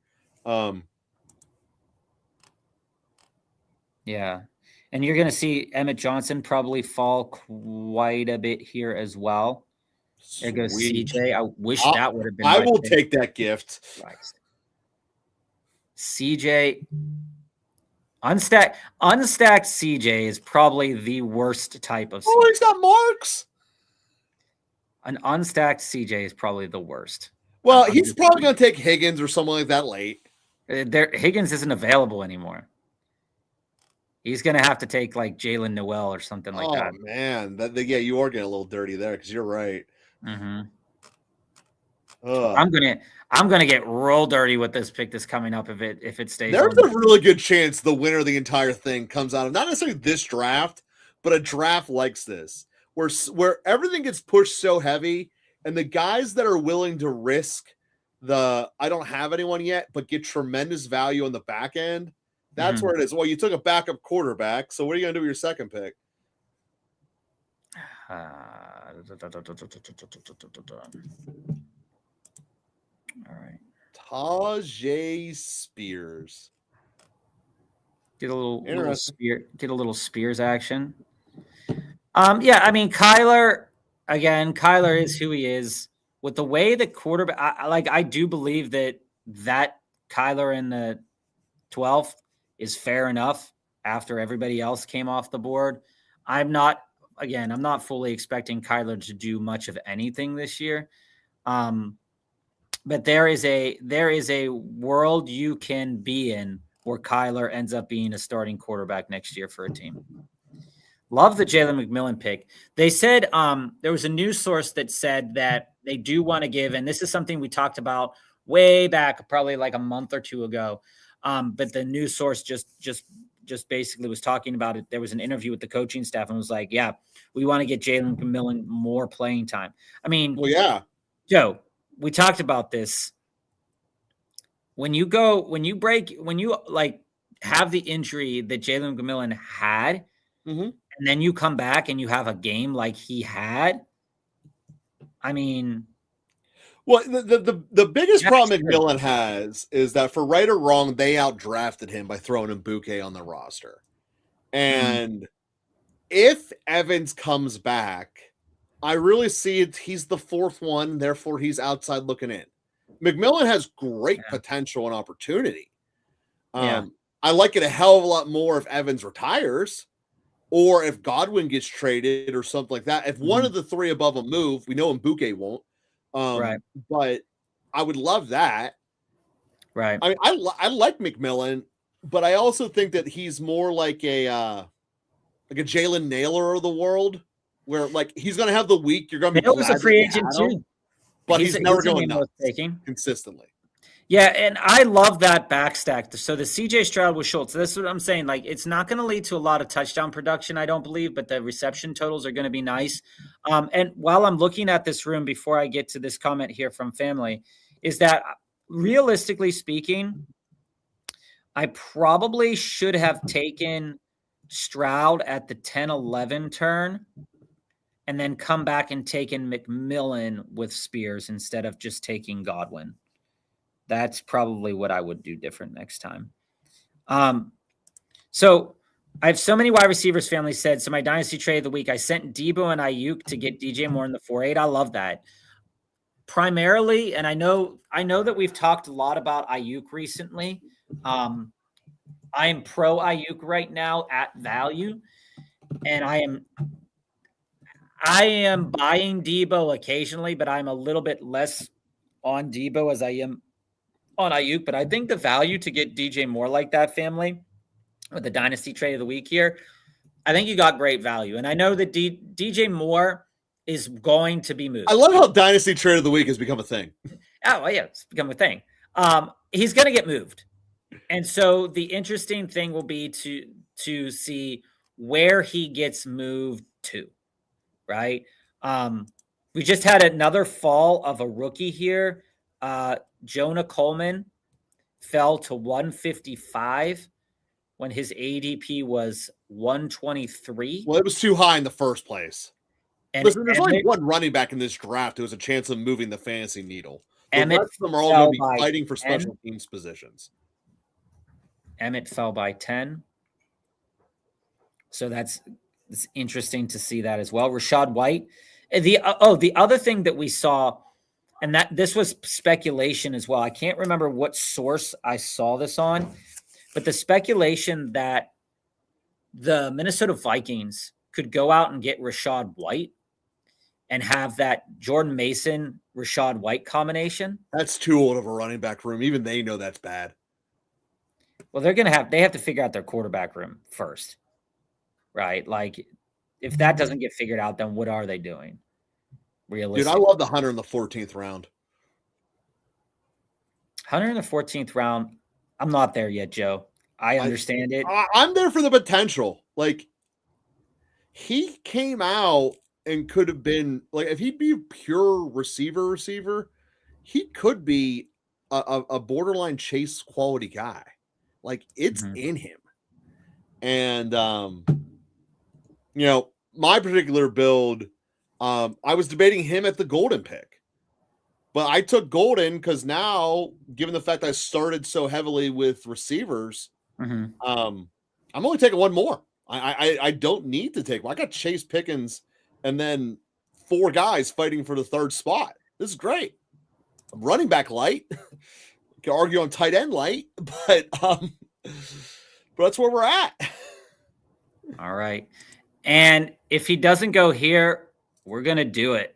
Yeah, and you're going to see Emmett Johnson probably fall quite a bit here as well. There goes CJ. I wish that would have been. I will take that gift. CJ. Unstacked CJ is probably the worst type of CJ. Oh, he's got marks. An unstacked CJ is probably the worst. Well, he's probably going to take Higgins or something like that late. Higgins isn't available anymore. He's going to have to take like Jalen Noel or something like that. Oh, man. You are getting a little dirty there because you're right. Mm-hmm. I'm gonna get real dirty with this pick that's coming up if it stays. There's a really good chance the winner of the entire thing comes out of not necessarily this draft, but a draft like this, where everything gets pushed so heavy, and the guys that are willing to risk I don't have anyone yet, but get tremendous value on the back end. That's where it is. Well, you took a backup quarterback, so what are you gonna do with your second pick? All right. Tajay Spears. Get a little Spears action. Yeah, I mean, Kyler is who he is. With the way the quarterback, I do believe that Kyler in the 12th is fair enough after everybody else came off the board. I'm not fully expecting Kyler to do much of anything this year. But there is a world you can be in where Kyler ends up being a starting quarterback next year for a team. Love the Jalen McMillan pick. They said there was a news source that said that they do want to give, and this is something we talked about way back, probably like a month or two ago. But the news source just basically was talking about it. There was an interview with the coaching staff and was like, yeah, we want to get Jalen McMillan more playing time. I mean, well, yeah, Joe, we talked about this. When you have the injury that Jalen McMillan had, and and then you come back and you have a game like he had. I mean, well, the biggest problem McMillan has is that for right or wrong, they outdrafted him by throwing Mbuke on the roster. And if Evans comes back, I really see it. He's the fourth one, therefore he's outside looking in. McMillan has great potential and opportunity. I like it a hell of a lot more if Evans retires or if Godwin gets traded or something like that. If one of the three above him move, we know Mbuke won't. But I would love that. Right. I mean, I like McMillan, but I also think that he's more like a Jalen Naylor of the world, where like he's going to have the week. You're going to be Naylor's a free agent too, but he's never going nuts consistently. Yeah, and I love that backstack. So the CJ Stroud with Schultz. This is what I'm saying. Like, it's not going to lead to a lot of touchdown production, I don't believe, but the reception totals are going to be nice. And while I'm looking at this room, before I get to this comment here from family, is that realistically speaking, I probably should have taken Stroud at the 10-11 turn and then come back and taken McMillan with Spears instead of just taking Godwin. That's probably what I would do different next time. So I have so many wide receivers, family said. So my dynasty trade of the week, I sent Debo and Ayuk to get DJ Moore in the 4-8. I love that. Primarily, and I know that we've talked a lot about Ayuk recently. I am pro Ayuk right now at value, and I am buying Debo occasionally, but I'm a little bit less on Debo as I am on Ayuk. But I think the value to get DJ Moore like that, family, with the dynasty trade of the week here, I think you got great value. And I know that DJ Moore is going to be moved. I love how dynasty trade of the week has become a thing. Oh, yeah, it's become a thing. He's going to get moved. And so the interesting thing will be to see where he gets moved to, right? We just had another fall of a rookie here. Jonah Coleman fell to 155 when his ADP was 123. Well, it was too high in the first place. And listen, there's only one running back in this draft who has a chance of moving the fantasy needle. The rest of them are all going to be fighting for special teams positions. Emmett fell by 10. So it's interesting to see that as well. Rashad White. The other thing that we saw, and that this was speculation as well. I can't remember what source I saw this on, but the speculation that the Minnesota Vikings could go out and get Rashad White and have that Jordan Mason, Rashad White combination. That's too old of a running back room. Even they know that's bad. Well, they have to figure out their quarterback room first, right? Like, if that doesn't get figured out, then what are they doing? Realistically, dude, I love the Hunter in the 14th round. Hunter in the 14th round. I'm not there yet, Joe. I understand it. I'm there for the potential. Like, he came out and could have been like, if he'd be a pure receiver, he could be a borderline Chase quality guy. Like, it's in him. And my particular build, I was debating him at the Golden pick, but I took Golden because now, given the fact I started so heavily with receivers, I'm only taking one more. I don't need to take one. I got Chase Pickens and then 4 guys fighting for the 3rd spot. This is great. I'm running back light. Can argue on tight end light, but that's where we're at. All right. And if he doesn't go here, we're going to do it.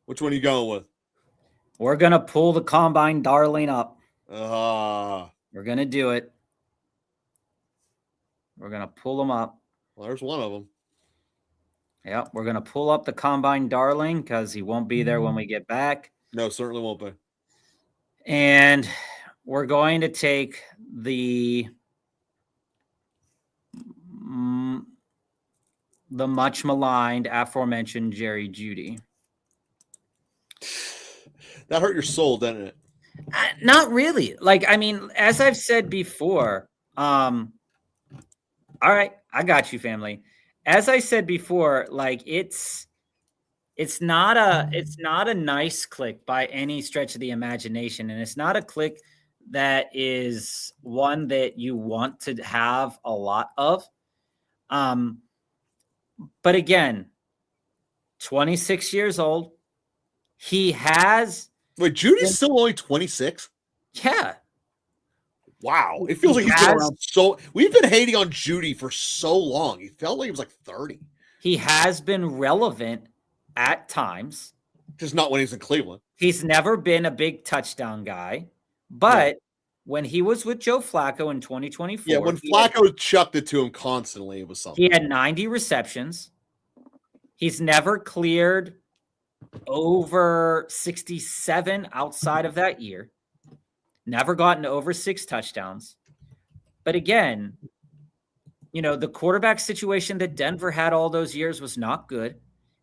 Which one are you going with? We're going to pull the combine darling up. We're going to do it. We're going to pull them up. Well, there's one of them. Yep. We're going to pull up the combine darling because he won't be there when we get back. No, certainly won't be. And we're going to take the much maligned aforementioned Jerry Jeudy. That hurt your soul, didn't it? Not really. Like, I mean, as I've said before, all right, I got you, family. as I said before, like it's not a nice click by any stretch of the imagination, and it's not a click that is one that you want to have a lot of. But again, 26 years old. He has Wait, Judy's still only 26? Yeah. Wow. It feels like he's been around we've been hating on Judy for so long. He felt like he was like 30. He has been relevant at times. Just not when he's in Cleveland. He's never been a big touchdown guy, but when he was with Joe Flacco in 2024. Yeah, when Flacco chucked it to him constantly, it was something. He had 90 receptions. He's never cleared over 67 outside of that year. Never gotten over 6 touchdowns. But again, the quarterback situation that Denver had all those years was not good.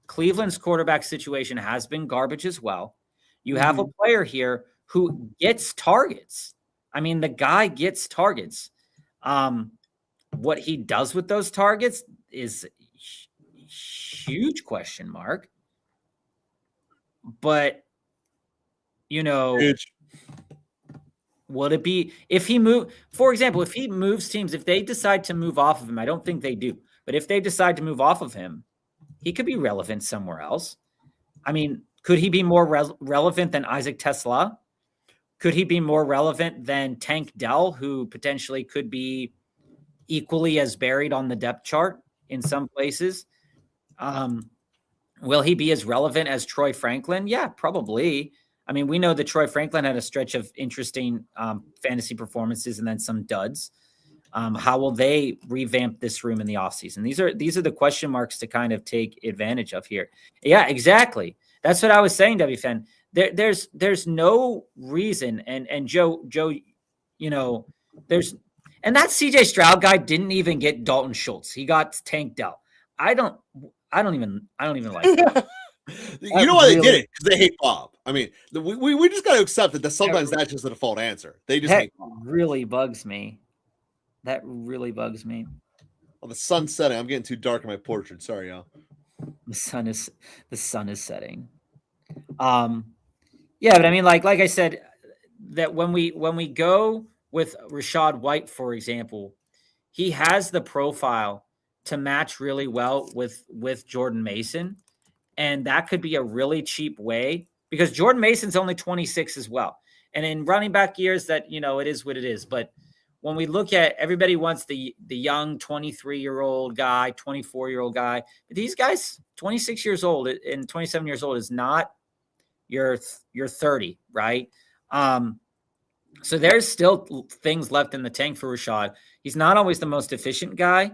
Cleveland's quarterback situation has been garbage as well. You have a player here who gets targets. I mean, the guy gets targets. What he does with those targets is huge question mark. But, Huge. Would it be if he for example, if he moves teams, if they decide to move off of him, I don't think they do, but if they decide to move off of him, he could be relevant somewhere else. I mean, could he be more relevant than Isaac Tesla? Could he be more relevant than Tank Dell, who potentially could be equally as buried on the depth chart in some places? Will he be as relevant as Troy Franklin? Yeah, probably. I mean, we know that Troy Franklin had a stretch of interesting fantasy performances and then some duds. How will they revamp this room in the offseason? These are the question marks to kind of take advantage of here. Yeah, exactly. That's what I was saying, WFN. There's no reason, and Joe, there's and that CJ Stroud guy didn't even get Dalton Schultz. He got Tank Dell. I don't even like that. You know why they did it? Because they hate Bob. I mean, we just got to accept that sometimes that's just the default answer. They just hate Bob. Really bugs me. That really bugs me. Well, the sun's setting. I'm getting too dark in my portrait. Sorry, y'all. The sun is setting. Yeah, but I mean, like I said, that when we go with Rachaad White, for example, he has the profile to match really well with Jordan Mason. And that could be a really cheap way because Jordan Mason's only 26 as well. And in running back years that, it is what it is. But when we look at everybody wants the young 23-year-old guy, 24-year-old guy. But these guys, 26 years old and 27 years old is not your 30, right? So there's still things left in the tank for Rachaad. He's not always the most efficient guy,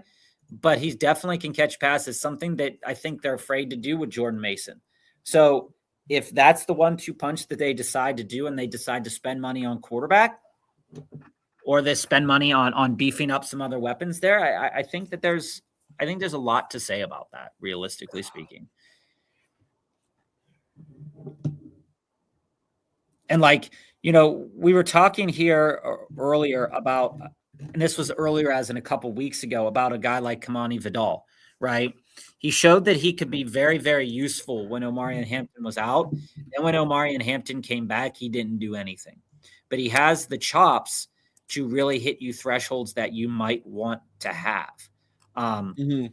but he definitely can catch passes, something that I think they're afraid to do with Jordan Mason. So if that's the 1-2 punch that they decide to do and they decide to spend money on quarterback or they spend money on beefing up some other weapons there, I think there's a lot to say about that, realistically speaking. And we were talking here earlier about, and this was earlier as in a couple weeks ago, about a guy like Kamani Vidal, right? He showed that he could be very, very useful when Omarion Hampton was out. And when Omarion Hampton came back, he didn't do anything. But he has the chops to really hit you thresholds that you might want to have. And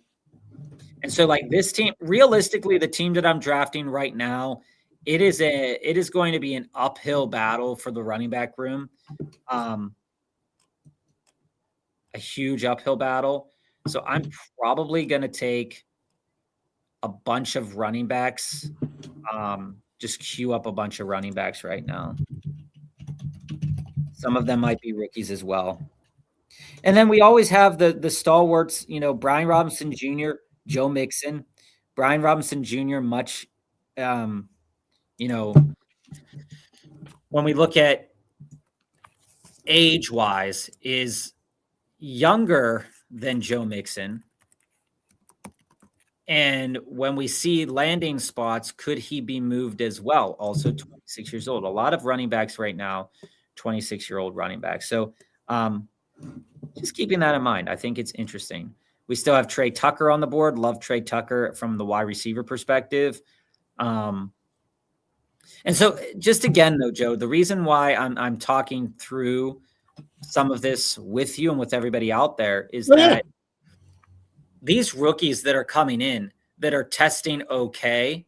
so this team, realistically, the team that I'm drafting right now, it is going to be an uphill battle for the running back room. A huge uphill battle. So I'm probably going to take a bunch of running backs. Just queue up a bunch of running backs right now. Some of them might be rookies as well. And then we always have the stalwarts, Brian Robinson Jr., Joe Mixon. Brian Robinson Jr. much, when we look at age-wise, is younger than Joe Mixon. And when we see landing spots, could he be moved as well? Also 26 years old. A lot of running backs right now, 26-year-old running backs. So just keeping that in mind, I think it's interesting. We still have Trey Tucker on the board. Love Trey Tucker from the wide receiver perspective. And so just again, though, Joe, the reason why I'm talking through some of this with you and with everybody out there is that these rookies that are coming in that are testing okay,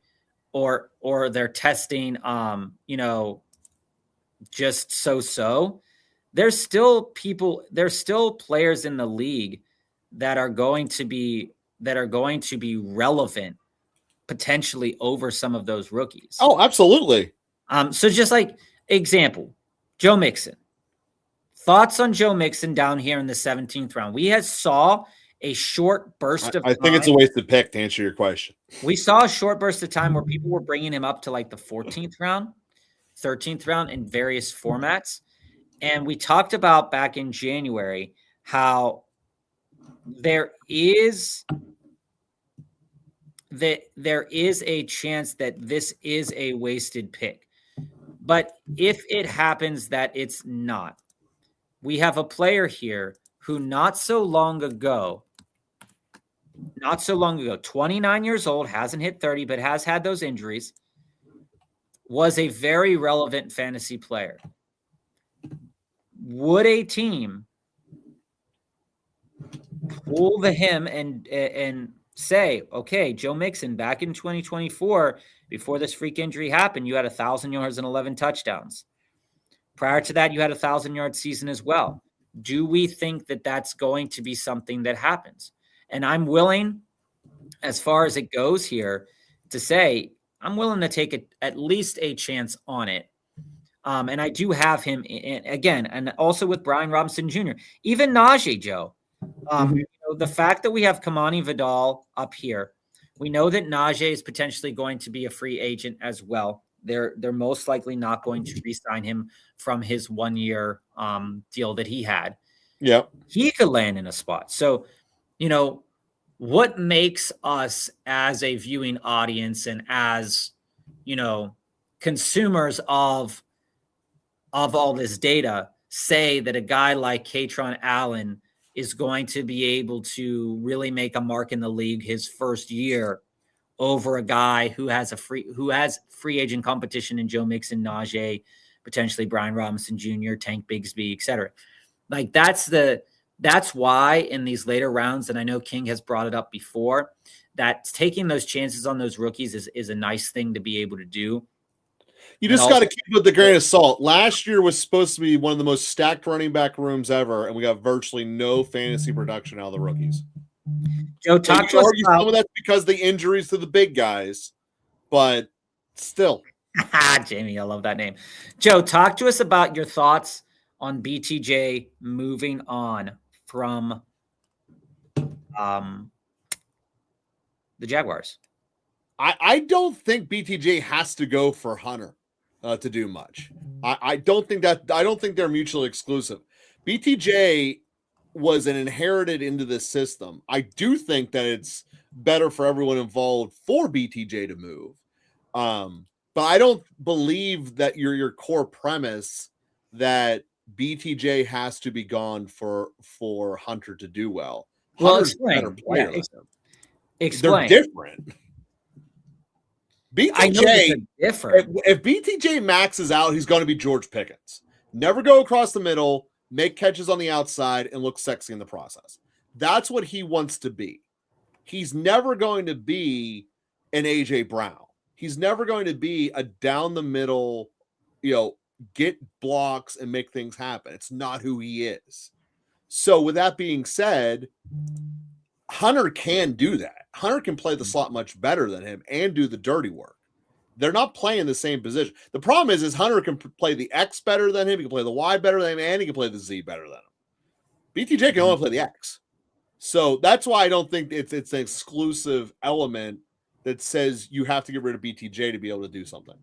or they're testing, just so. There's still players in the league that are going to be relevant potentially over some of those rookies. Oh, absolutely. So just like example, Joe Mixon. Thoughts on Joe Mixon down here in the 17th round? We saw a short burst of time. I think it's a wasted pick to answer your question. We saw a short burst of time where people were bringing him up to like the 14th round, 13th round in various formats. And we talked about back in January how there is a chance that this is a wasted pick. But if it happens that it's not, we have a player here who not so long ago, 29 years old, hasn't hit 30, but has had those injuries, was a very relevant fantasy player. Would a team pull him and say, okay, Joe Mixon, back in 2024, before this freak injury happened, you had 1,000 yards and 11 touchdowns. Prior to that, you had a 1,000-yard season as well. Do we think that that's going to be something that happens? And I'm willing, as far as it goes here, to say I'm willing to take at least a chance on it. And I do have him again, and also with Brian Robinson Jr., even Najee, Joe. The fact that we have Kamani Vidal up here, we know that Najee is potentially going to be a free agent as well. They're most likely not going to re-sign him from his 1-year deal that he had. Yeah, he could land in a spot. So, what makes us as a viewing audience and as consumers of all this data say that a guy like Katron Allen is going to be able to really make a mark in the league his first year over a guy who has free agent competition in Joe Mixon, Najee, potentially Brian Robinson Jr., Tank Bigsby, et cetera. Like that's why in these later rounds, and I know King has brought it up before, that taking those chances on those rookies is a nice thing to be able to do. You just got to keep it with the grain of salt. Last year was supposed to be one of the most stacked running back rooms ever, and we got virtually no fantasy production out of the rookies. Joe, talk to us about some of that's because of the injuries to the big guys, but still. Jamie, I love that name. Joe, talk to us about your thoughts on BTJ moving on from the Jaguars. I don't think BTJ has to go for Hunter to do much. I don't think they're mutually exclusive. BTJ was an inherited into this system. I do think that it's better for everyone involved for BTJ to move. But I don't believe that your core premise that BTJ has to be gone for Hunter to do well. Hunter's explain. A better player than him. Explain. They're different. BTJ different. If BTJ maxes out, he's going to be George Pickens. Never go across the middle, make catches on the outside, and look sexy in the process. That's what he wants to be. He's never going to be an AJ Brown. He's never going to be a down the middle, get blocks and make things happen. It's not who he is. So with that being said, Hunter can do that. Hunter can play the slot much better than him and do the dirty work. They're not playing the same position. The problem is Hunter can play the X better than him. He can play the Y better than him, and he can play the Z better than him. BTJ can only play the X. So that's why I don't think it's an exclusive element that says you have to get rid of BTJ to be able to do something.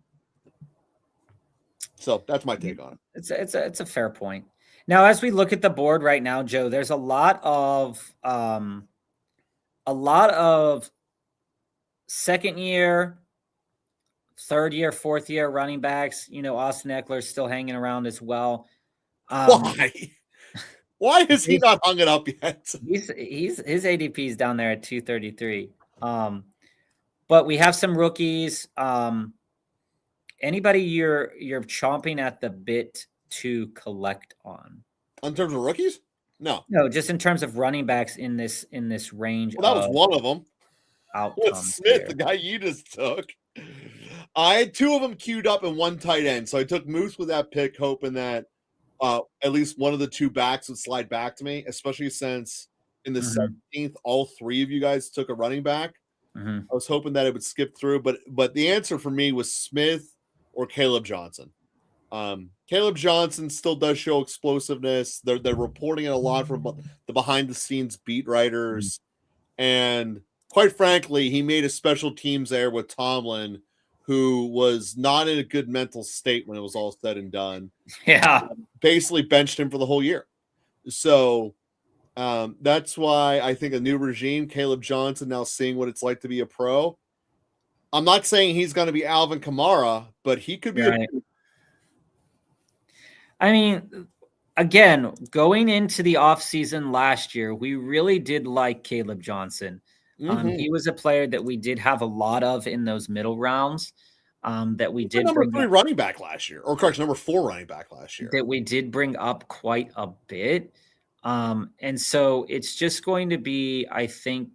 So that's my take on it. It's a fair point. Now, as we look at the board right now, Joe, there's a lot of second year, third year, fourth year running backs. Austin Eckler's still hanging around as well. Why? Why has he not hung it up yet? His ADP is down there at 233. But we have some rookies. Anybody you're chomping at the bit to collect on? In terms of rookies? No, just in terms of running backs in this range. Well, that was one of them. Outcomes Smith, the guy you just took. I had two of them queued up and one tight end, so I took Moose with that pick, hoping that at least one of the two backs would slide back to me, especially since in the 17th, all three of you guys took a running back. I was hoping that it would skip through, but the answer for me was Smith or Caleb Johnson. Caleb Johnson still does show explosiveness. They're reporting it a lot from the behind the scenes beat writers, and quite frankly, he made a special teams there with Tomlin, who was not in a good mental state when it was all said and done. Yeah, basically benched him for the whole year. So that's why I think a new regime, Caleb Johnson, now seeing what it's like to be a pro. I'm not saying he's going to be Alvin Kamara, but he could be. Right. I mean, again, going into the offseason last year, we really did like Caleb Johnson. He was a player that we did have a lot of in those middle rounds. That we did number 3 running back last year, or correct, number 4 running back last year. That we did bring up quite a bit. And so it's just going to be, I think,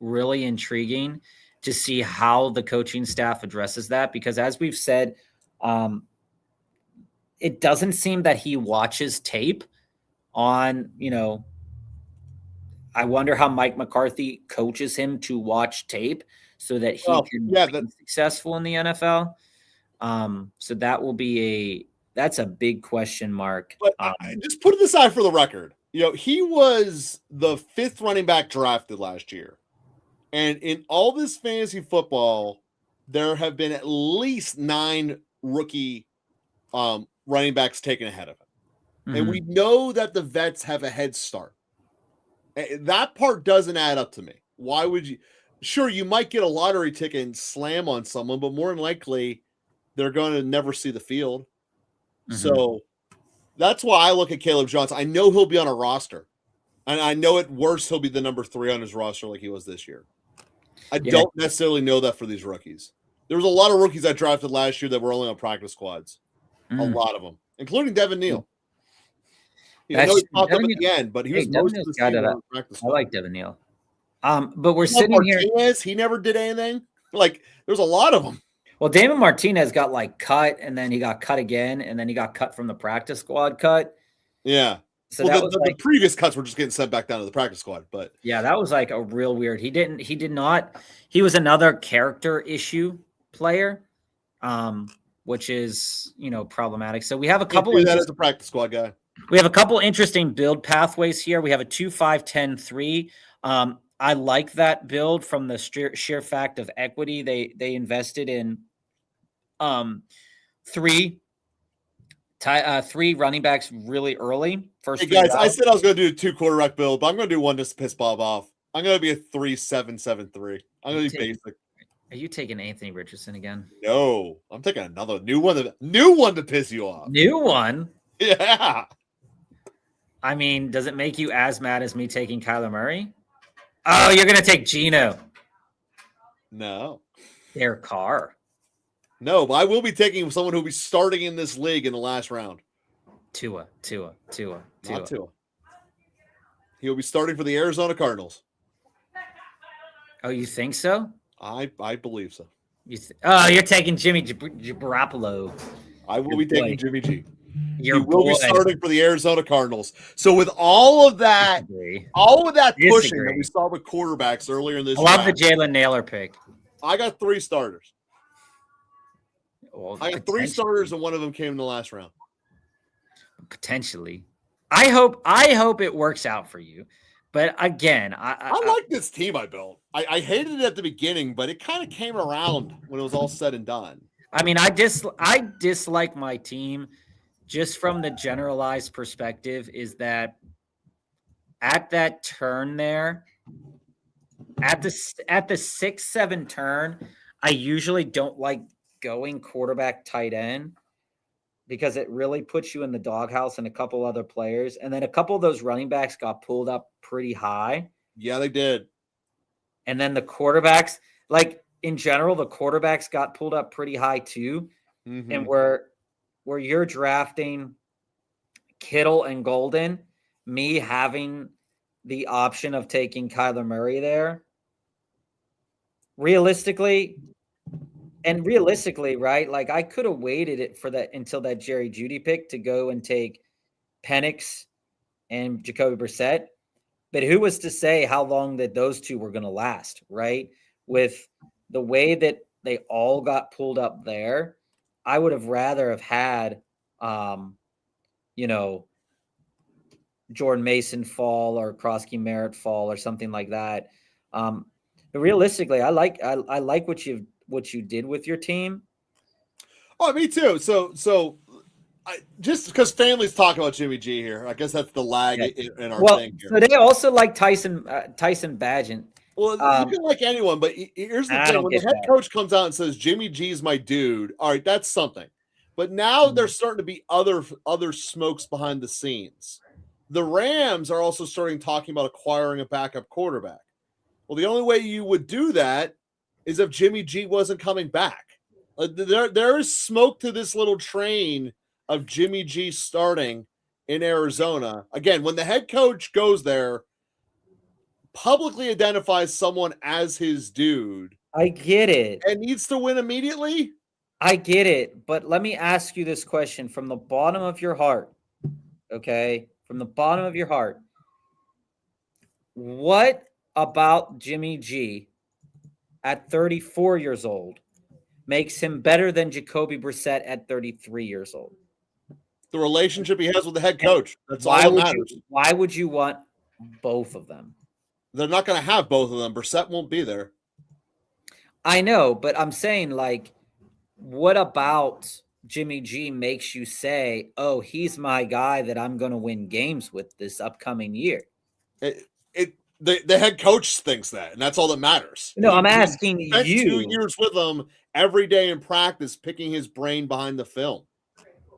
really intriguing to see how the coaching staff addresses that, because as we've said, it doesn't seem that he watches tape on, I wonder how Mike McCarthy coaches him to watch tape so that he can be successful in the NFL. So that will be that's a big question mark. But just put it aside for the record. He was the 5th running back drafted last year. And in all this fantasy football, there have been at least 9 rookie running backs taken ahead of him. And we know that the vets have a head start. That part doesn't add up to me. Why would you? Sure, you might get a lottery ticket and slam on someone, but more than likely, they're going to never see the field. So that's why I look at Caleb Johnson. I know he'll be on a roster. And I know at worst, he'll be the number 3 on his roster like he was this year. I don't necessarily know that for these rookies. There was a lot of rookies I drafted last year that were only on practice squads. A lot of them, including Devin Neal. He popped up at the end, but he was most of the season on practice squad. I like Devin Neal. But we're sitting Martinez, here. He never did anything. There's a lot of them. Well, Damon Martinez got cut, and then he got cut again, and then he got cut from the practice squad cut. Yeah. So the previous cuts were just getting sent back down to the practice squad. But yeah, that was a real weird. He was another character issue player, which is problematic. So we have a couple of that as a practice squad guy. We have a couple interesting build pathways here. We have a 2-5-10-3. I like that build from the sheer fact of equity. They invested in 3 running backs really early. First, hey guys, I said I was going to do a 2 quarterback build, but I'm going to do one just to piss Bob off. I'm going to be a 3-7-7-3. I'm going to be basic. Are you taking Anthony Richardson again? No, I'm taking another new one to piss you off. New one? Yeah. I mean, does it make you as mad as me taking Kyler Murray? Oh, you're going to take Geno. No. Derek Carr. No, but I will be taking someone who will be starting in this league in the last round. Tua. Not Tua. He'll be starting for the Arizona Cardinals. Oh, you think so? I believe so. You're taking Jimmy Garoppolo. I will be taking Jimmy G. He will be starting for the Arizona Cardinals. So with all of that pushing that we saw with quarterbacks earlier in this I love the Jalen Naylor pick. I got 3 starters. Well, I got 3 starters, and one of them came in the last round. Potentially. I hope it works out for you. But again, I like this team I built. I hated it at the beginning, but it kind of came around when it was all said and done. I mean, I dislike my team just from the generalized perspective is that at that turn there, at the 6-7 turn, I usually don't like going quarterback tight end because it really puts you in the doghouse and a couple other players. And then a couple of those running backs got pulled up pretty high. Yeah, they did. And then the quarterbacks, like in general, the quarterbacks got pulled up pretty high too. Mm-hmm. And where you're drafting Kittle and Golden, me having the option of taking Kyler Murray there, realistically, right? Like I could have waited it for that until that Jerry Jeudy pick to go and take Penix and Jacoby Brissett. But who was to say how long that those two were going to last, right? With the way that they all got pulled up there, I would have rather have had, Jordan Mason fall or Krosky Merritt fall or something like that. But realistically, I like what you did with your team. Oh, me too. So just because families talk about Jimmy G here, I guess that's the lag in our thing here. So they also like Tyson Bagent. Well, you can like anyone, but here's the thing: when the head coach comes out and says Jimmy G's my dude, all right, that's something. But now there's starting to be other smokes behind the scenes. The Rams are also starting talking about acquiring a backup quarterback. Well, the only way you would do that is if Jimmy G wasn't coming back. There is smoke to this little train of Jimmy G starting in Arizona. Again, when the head coach goes there, publicly identifies someone as his dude. I get it. And needs to win immediately. I get it. But let me ask you this question from the bottom of your heart. Okay? From the bottom of your heart. What about Jimmy G at 34 years old makes him better than Jacoby Brissett at 33 years old? The relationship he has with the head coach. That's all that matters. Why would you want both of them? They're not going to have both of them. Brissett won't be there. I know, but I'm saying, like, what about Jimmy G makes you say, oh, he's my guy that I'm going to win games with this upcoming year? The head coach thinks that, and that's all that matters. No, I'm asking you. Spent 2 years with him every day in practice, picking his brain behind the film.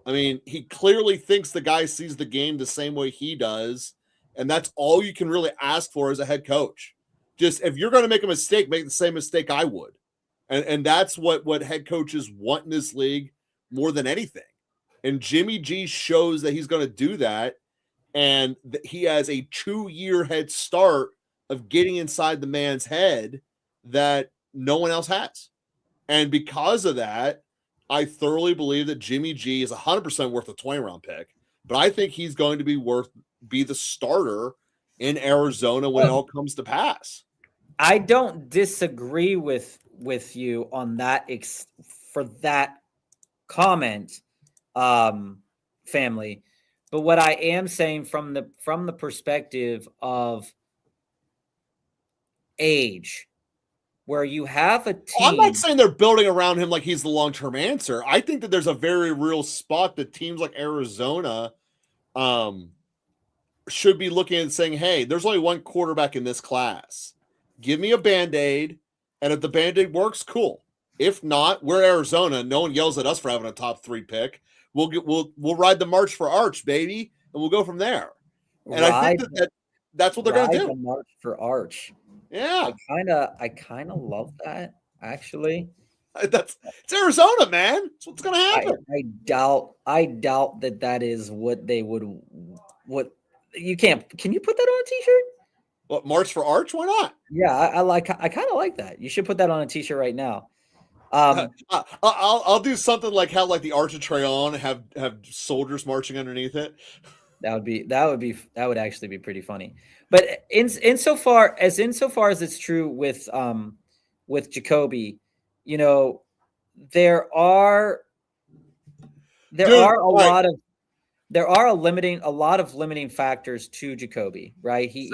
I mean, he clearly thinks the guy sees the game the same way he does, and that's all you can really ask for as a head coach. Just if you're going to make a mistake, make the same mistake I would. And that's what head coaches want in this league more than anything. And Jimmy G shows that he's going to do that, and he has a 2-year head start of getting inside the man's head that no one else has. And because of that, I thoroughly believe that Jimmy G is 100% worth a 20-round pick, but I think he's going to be the starter in Arizona when it all comes to pass. I don't disagree with you on that for that comment, family. But what I am saying from the perspective of age, where you have a team. I'm not saying they're building around him like he's the long-term answer. I think that there's a very real spot that teams like Arizona should be looking at and saying, hey, there's only one quarterback in this class. Give me a Band-Aid, and if the Band-Aid works, cool. If not, we're Arizona. No one yells at us for having a top 3 pick. We'll ride the march for Arch, baby, and we'll go from there. And I think that's what they're going to do. The march for Arch. Yeah, I kind of love that, actually. It's Arizona, man. That's what's going to happen. I doubt that is what they would. What you can't? Can you put that on a T-shirt? What, March for Arch? Why not? Yeah, I kind of like that. You should put that on a T-shirt right now. I'll do something like how the Arch of Trayon have soldiers marching underneath it. That would actually be pretty funny. But insofar as it's true with Jacoby, there are a lot of limiting factors to Jacoby, right? He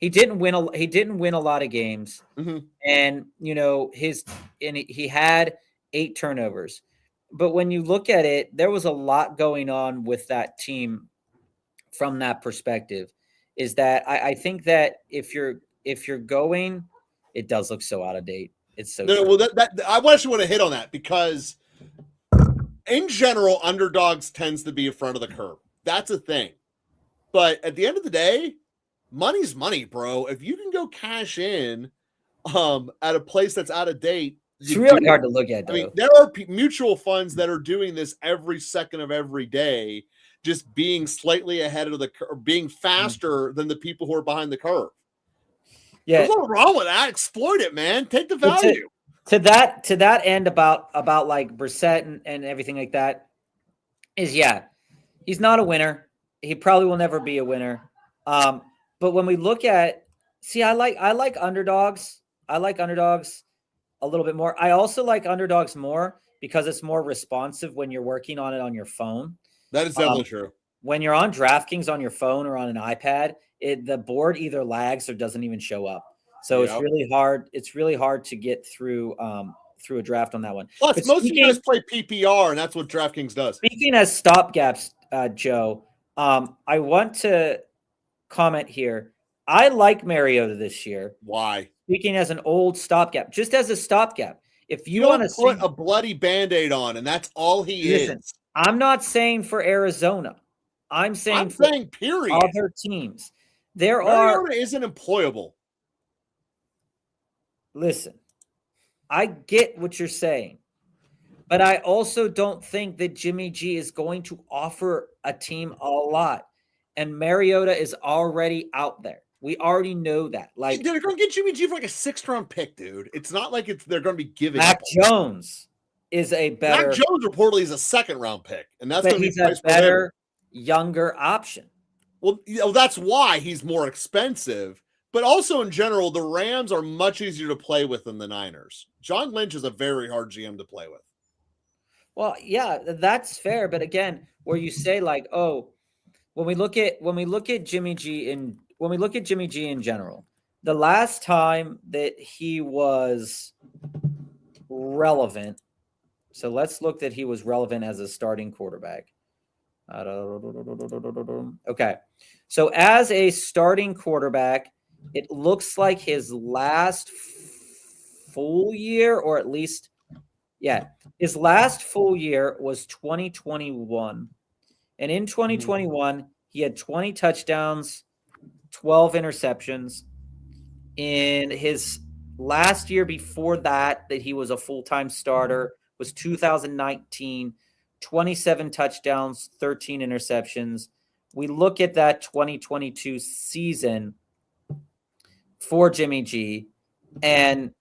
didn't win a lot of games, mm-hmm. and he had 8 turnovers. But when you look at it, there was a lot going on with that team from that perspective. Is that I think that if you're going, it does look so out of date. It's so no. Well, that I actually want to hit on that because in general, underdogs tends to be in front of the curve. That's a thing. But at the end of the day, money's money, bro. If you can go cash in at a place that's out of date, it's really hard to look at, though. I mean, there are mutual funds that are doing this every second of every day, just being slightly ahead of the curve, being faster than the people who are behind the curve. Yeah, there's nothing wrong with that. Exploit it, man. Take the value. To that end about like Brissett and everything like that is, yeah, he's not a winner. He probably will never be a winner. But when we look at, I like underdogs. I like underdogs a little bit more. I also like underdogs more because it's more responsive when you're working on it on your phone. That is definitely true. When you're on DraftKings on your phone or on an iPad, the board either lags or doesn't even show up. So It's really hard. It's really hard to get through a draft on that one. Plus, most of you guys play PPR, and that's what DraftKings does. Speaking as stopgaps, Joe, I want to comment here. I like Mariota this year. Why? Speaking as an old stopgap, just as a stopgap. If you want to put a bloody Band-Aid on, and that's all he is. I'm not saying for Arizona. I'm saying period. Other teams. Mariota isn't employable. Listen, I get what you're saying, but I also don't think that Jimmy G is going to offer a team a lot. And Mariota is already out there. We already know that. Like, they're going to get Jimmy G for like a 6th-round pick, dude. It's not like they're going to be giving. Mac Jones is a better. Mac Jones reportedly is a 2nd-round pick, and that's going to be a better, younger option. Well, that's why he's more expensive. But also in general, the Rams are much easier to play with than the Niners. John Lynch is a very hard GM to play with. Well, yeah, that's fair. But again, where you say like, oh, when we look at Jimmy G in general, the last time that he was relevant. So let's look that he was relevant as a starting quarterback. Okay. So as a starting quarterback, it looks like his last full year, or at least, his last full year was 2021. And in 2021, he had 20 touchdowns, 12 interceptions. In his last year before that he was a full-time starter was 2019, 27 touchdowns, 13 interceptions. We look at that 2022 season for Jimmy G, and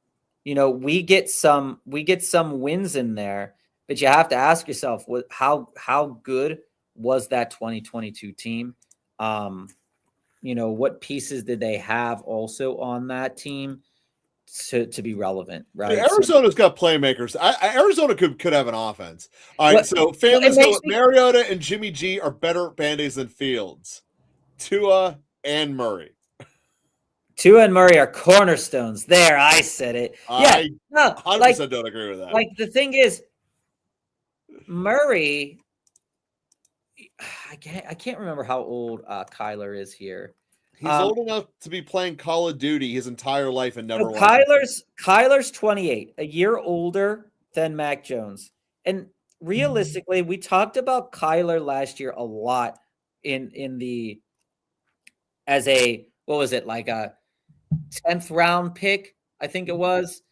we get some wins in there, but you have to ask yourself, how good was that 2022 team? What pieces did they have also on that team to be relevant, right? Dude, Arizona's got playmakers. Arizona could have an offense. All right, so families go Mariota and Jimmy G are better Band-Aids than Fields. Tua and Murray. Tua and Murray are cornerstones. There, I said it. I 100% don't agree with that. Like, the thing is, Murray, I can't remember how old Kyler is here. He's old enough to be playing Call of Duty his entire life and never. Kyler's 28, a year older than Mac Jones. And realistically, we talked about Kyler last year a lot as a 10th round pick, I think it was.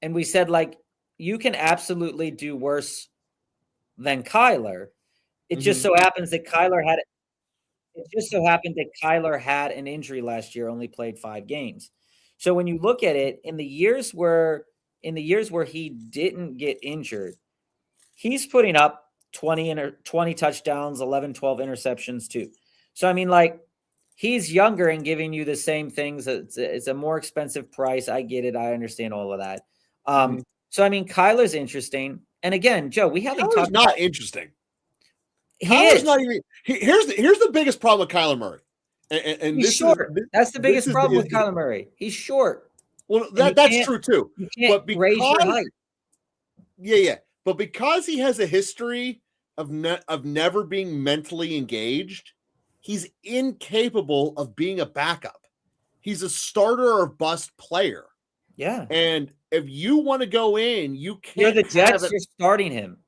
And we said, like, you can absolutely do worse than Kyler. It just so happens that Kyler had an injury last year, only played 5 games. So when you look at it, in the years where he didn't get injured, he's putting up 20 touchdowns, 11, 12 interceptions too. So I mean, like, he's younger and giving you the same things. It's a more expensive price. I get it. I understand all of that. So I mean, Kyler's interesting. And again, Joe, we haven't talked. Not interesting. Kyler's not even. Here's the biggest problem with Kyler Murray, and he's short. That's the biggest problem with Kyler Murray. He's short. Well, that's true too. You can't raise your height. Yeah. But because he has a history of never being mentally engaged, he's incapable of being a backup. He's a starter or bust player. Yeah. And if you want to go in, you can't. You're the Jets. You're starting him.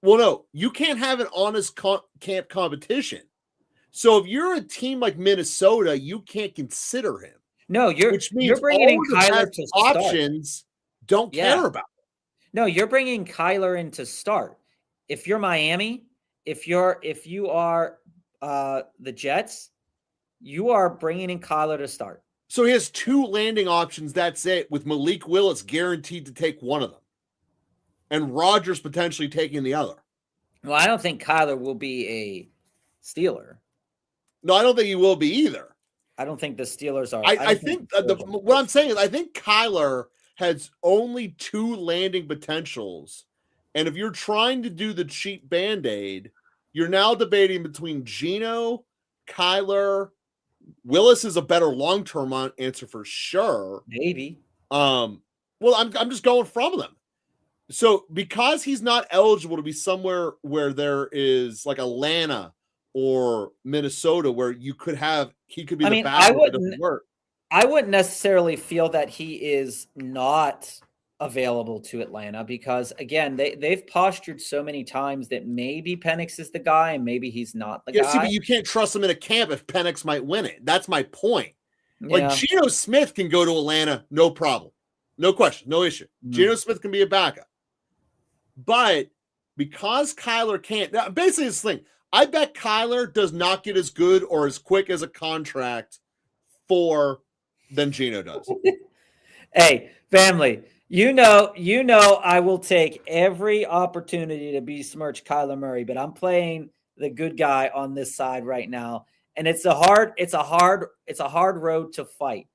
Well, no, you can't have an honest camp competition. So if you're a team like Minnesota, you can't consider him. No, Which you're means bringing all in of the Kyler best to start. options don't care about him. No, you're bringing Kyler in to start. If you're Miami, if you are the Jets, you are bringing in Kyler to start. So he has 2 landing options. That's it. With Malik Willis guaranteed to take one of them, and Rodgers potentially taking the other. Well, I don't think Kyler will be a Steeler. No, I don't think he will be either. I don't think the Steelers are. I think what I'm saying is I think Kyler has only 2 landing potentials. And if you're trying to do the cheap Band-Aid, you're now debating between Geno, Kyler. Willis is a better long-term answer for sure. Maybe. Well, I'm just going from them. So because he's not eligible to be somewhere where there is like Atlanta or Minnesota, where he could be the backup that doesn't work. I wouldn't necessarily feel that he is not available to Atlanta because, again, they've postured so many times that maybe Penix is the guy and maybe he's not the guy. See, but you can't trust him in a camp if Penix might win it. That's my point. Like Geno Smith can go to Atlanta, no problem. No question, no issue. Geno Smith can be a backup. But because Kyler can't, basically this thing, I bet Kyler does not get as good or as quick as a contract than Geno does. Hey, family, you know, I will take every opportunity to besmirch Kyler Murray, but I'm playing the good guy on this side right now, and it's a hard road to fight.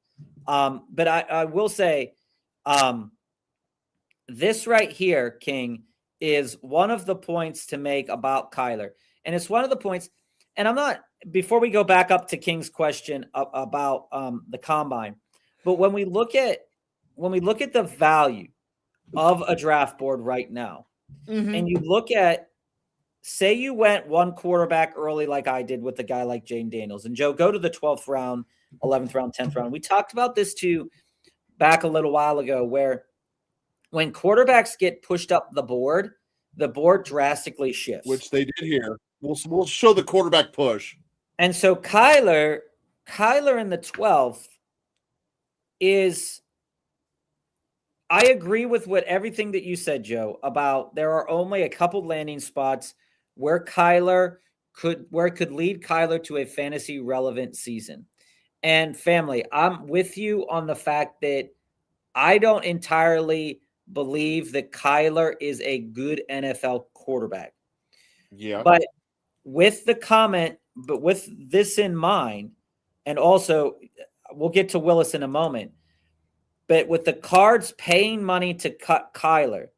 But I will say, this right here, King, is one of the points to make about Kyler, and it's one of the points. And I'm not. Before we go back up to King's question about the combine, but when we look at the value of a draft board right now, and you look at, say you went one quarterback early like I did with a guy like Jane Daniels, and Joe, go to the 12th round, 11th round, 10th round. We talked about this too back a little while ago, where when quarterbacks get pushed up the board drastically shifts. Which they did here. We'll show the quarterback push. And so Kyler in the 12th is, I agree with everything that you said, Joe, about there are only a couple landing spots where it could lead Kyler to a fantasy relevant season. And family, I'm with you on the fact that I don't entirely believe that Kyler is a good NFL quarterback. Yeah. But with this in mind, and also we'll get to Willis in a moment, but with the Cards paying money to cut Kyler,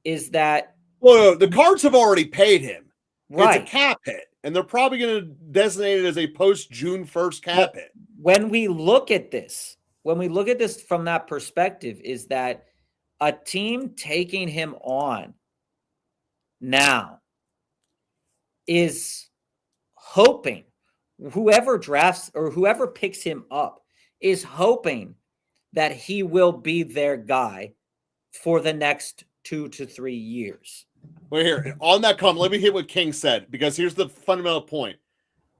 is that... Well, the Cards have already paid him. Right. It's a cap hit, and they're probably going to designate it as a post-June 1st cap hit. When we look at this from that perspective, is that a team taking him on now is hoping, whoever drafts or whoever picks him up is hoping that he will be their guy for the next 2 to 3 years. Well, here, on that comment, let me hit what King said, because here's the fundamental point.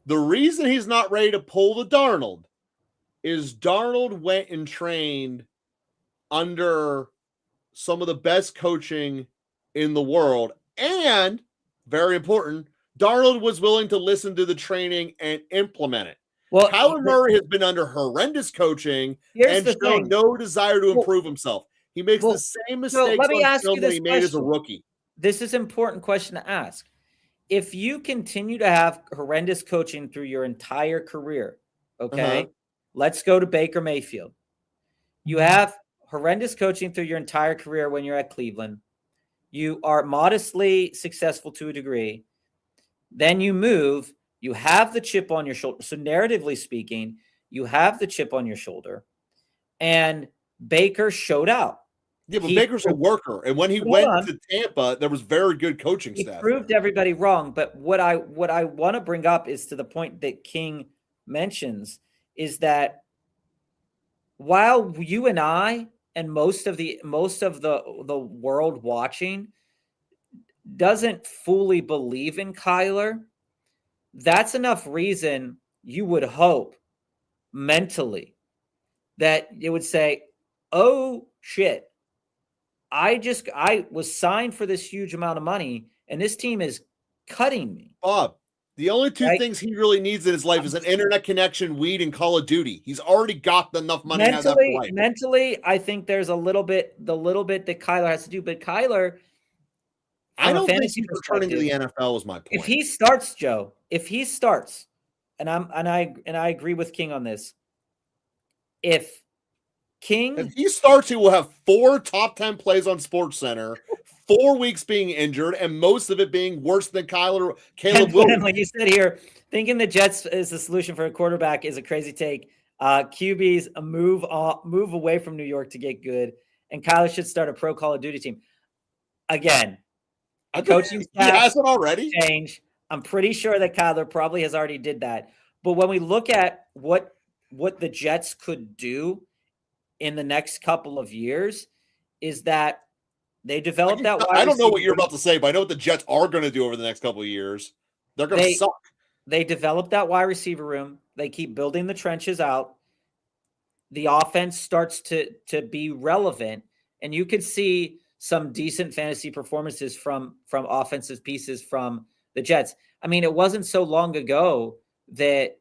The reason he's not ready to pull the Darnold is Darnold went and trained under some of the best coaching in the world. And, very important, Darnold was willing to listen to the training and implement it. Well, Kyler Murray has been under horrendous coaching and shown no desire to improve himself. He makes the same mistakes on film that he made as a rookie. This is an important question to ask. If you continue to have horrendous coaching through your entire career, okay, let's go to Baker Mayfield. You have horrendous coaching through your entire career when you're at Cleveland. You are modestly successful to a degree. Then you move. You have the chip on your shoulder. So narratively speaking, you have the chip on your shoulder. And Baker showed out. Yeah, but Baker's a worker. And when he went to Tampa, there was very good coaching staff. He proved everybody wrong. But what I want to bring up is to the point that King mentions, is that while you and I and most of the world watching doesn't fully believe in Kyler, that's enough reason you would hope mentally that it would say, oh shit, I was signed for this huge amount of money and this team is cutting me. Bob, the only two Right? things he really needs in his life is an internet connection, weed, and Call of Duty. He's already got enough money to have that for life. Mentally, I think there's the little bit that Kyler has to do, but Kyler, I don't think he's returning to the NFL is my point. If he starts, Joe, and I agree with King on this. If he starts, he will have 4 top 10 plays on SportsCenter, 4 weeks being injured, and most of it being worse than Caleb Williams. Like you said here, thinking the Jets is the solution for a quarterback is a crazy take. QBs move away from New York to get good, and Kyler should start a pro Call of Duty team. Again, coaching staff hasn't already change. I'm pretty sure that Kyler probably has already did that. But when we look at what the Jets could do in the next couple of years, is that they developed that. I don't know what you're about to say, but I know what the Jets are going to do over the next couple of years. They're going to suck. They developed that wide receiver room. They keep building the trenches out. The offense starts to be relevant, and you could see some decent fantasy performances from offensive pieces from the Jets. I mean, it wasn't so long ago that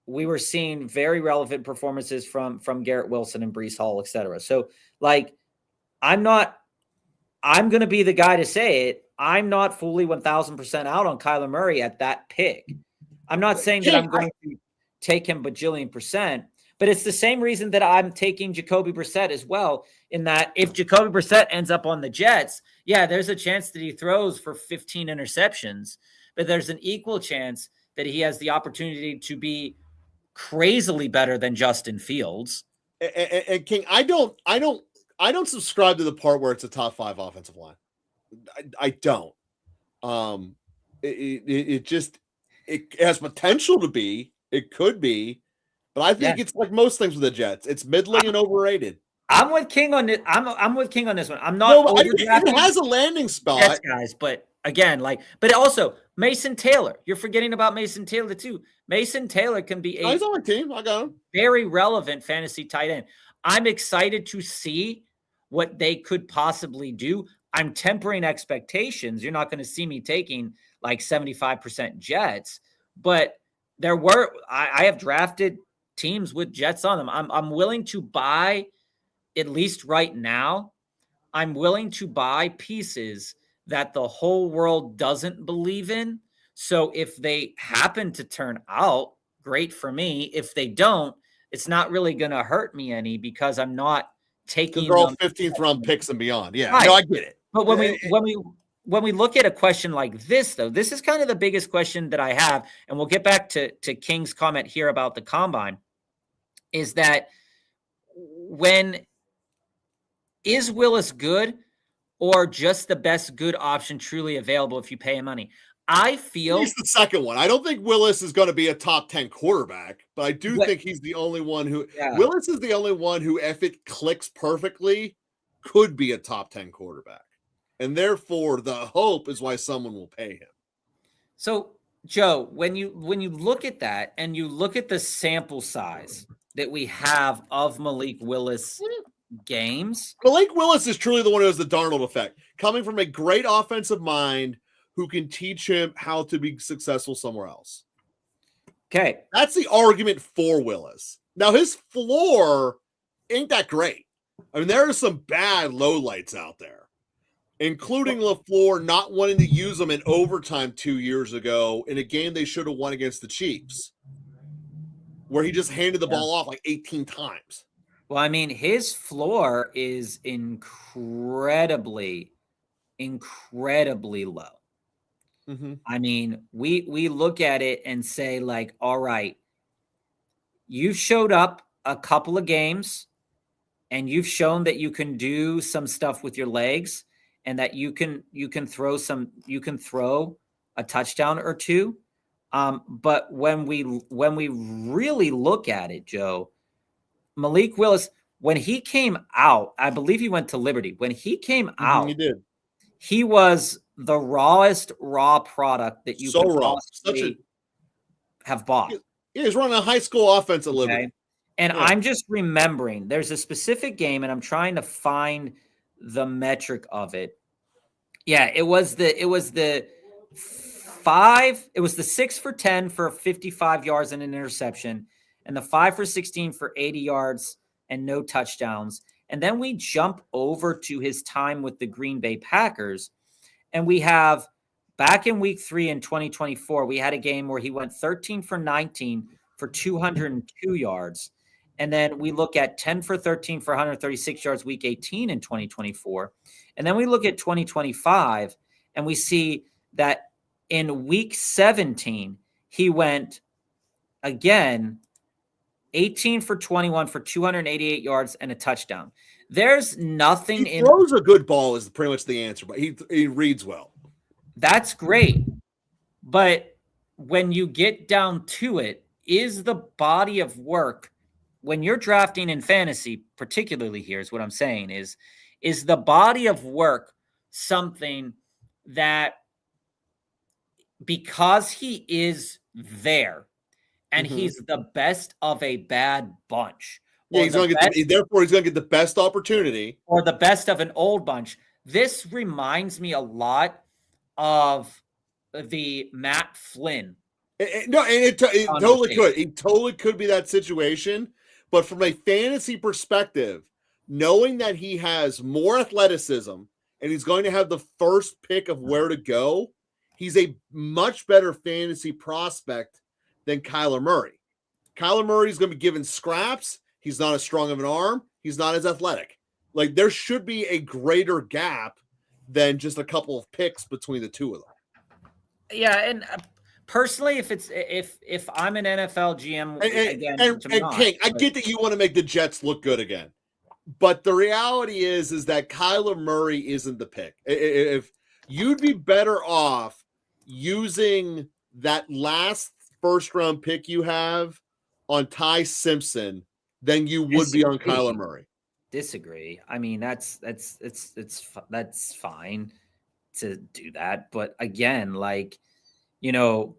we were seeing very relevant performances from Garrett Wilson and Breece Hall, et cetera. So, like, I'm going to be the guy to say it. I'm not fully 1,000% out on Kyler Murray at that pick. I'm not saying that I'm going to take him bajillion percent, but it's the same reason that I'm taking Jacoby Brissett as well, in that if Jacoby Brissett ends up on the Jets, yeah, there's a chance that he throws for 15 interceptions, but there's an equal chance that he has the opportunity to be crazily better than Justin Fields. And King, I don't subscribe to the part where it's a top 5 offensive line. I don't. It has potential to be. It could be, but I think it's like most things with the Jets. It's middling and overrated. I'm with King on this. I'm with King on this one. I'm not. It has a landing spot, Jets guys, but again, but also Mason Taylor. You're forgetting about Mason Taylor too. Mason Taylor can be he's on my team. I got him. Very relevant fantasy tight end. I'm excited to see what they could possibly do. I'm tempering expectations. You're not going to see me taking like 75% Jets, but I have drafted teams with Jets on them. I'm willing to buy, at least right now, I'm willing to buy pieces that the whole world doesn't believe in. So if they happen to turn out, great for me. If they don't, it's not really going to hurt me any, because I'm not taking they're all 15th round picks and beyond. Yeah, right. No, I get it. But when we look at a question like this, though, this is kind of the biggest question that I have, and we'll get back to King's comment here about the combine, is that is Willis good, or just the best good option truly available if you pay him money? I feel he's the second one. I don't think Willis is going to be a top 10 quarterback, but I do think he's the only one who Willis is the only one who, if it clicks perfectly, could be a top 10 quarterback. And therefore the hope is why someone will pay him. So Joe, when you look at that and you look at the sample size that we have of Malik Willis games, Malik Willis is truly the one who has the Darnold effect, coming from a great offensive mind who can teach him how to be successful somewhere else. Okay. That's the argument for Willis. Now, his floor ain't that great. I mean, there are some bad lowlights out there, including LaFleur not wanting to use them in overtime 2 years ago in a game they should have won against the Chiefs, where he just handed the ball off like 18 times. Well, I mean, his floor is incredibly low. Mm-hmm. I mean, we look at it and say, like, all right, you've showed up a couple of games and you've shown that you can do some stuff with your legs and that you can throw a touchdown or two. But when we really look at it, Joe, Malik Willis, when he came out, I believe he went to Liberty. When he came out, he did. He was the rawest raw product that you So could raw. possibly have bought. Yeah, he's running a high school offense at Liberty. Okay? And Yeah. I'm just remembering there's a specific game, and I'm trying to find the metric of it. Yeah, it was the 6 for 10 for 55 yards and an interception, and the 5 for 16 for 80 yards and no touchdowns. And then we jump over to his time with the Green Bay Packers, and we have back in week 3 in 2024, we had a game where he went 13 for 19 for 202 yards. And then we look at 10 for 13 for 136 yards week 18 in 2024. And then we look at 2025 and we see that in week 17, he went again 18 for 21 for 288 yards and a touchdown. There's nothing he throws a good ball is pretty much the answer, but he reads well. That's great. But when you get down to it, is the body of work when you're drafting in fantasy, particularly here is what I'm saying is the body of work something that because he is there and he's the best of a bad bunch. Yeah, he's going to get therefore he's going to get the best opportunity or the best of an old bunch. This reminds me a lot of the Matt Flynn. It totally could. It totally could be that situation. But from a fantasy perspective, knowing that he has more athleticism and he's going to have the first pick of where to go, he's a much better fantasy prospect than Kyler Murray. Kyler Murray is going to be given scraps. He's not as strong of an arm. He's not as athletic. Like there should be a greater gap than just a couple of picks between the two of them. Yeah, and personally, if I'm an NFL GM King, I get that you want to make the Jets look good again, but the reality is that Kyler Murray isn't the pick. If you'd be better off using that last first round pick you have on Ty Simpson than you would be on Kyler Murray. Disagree. I mean, that's fine to do that, but again, like, you know,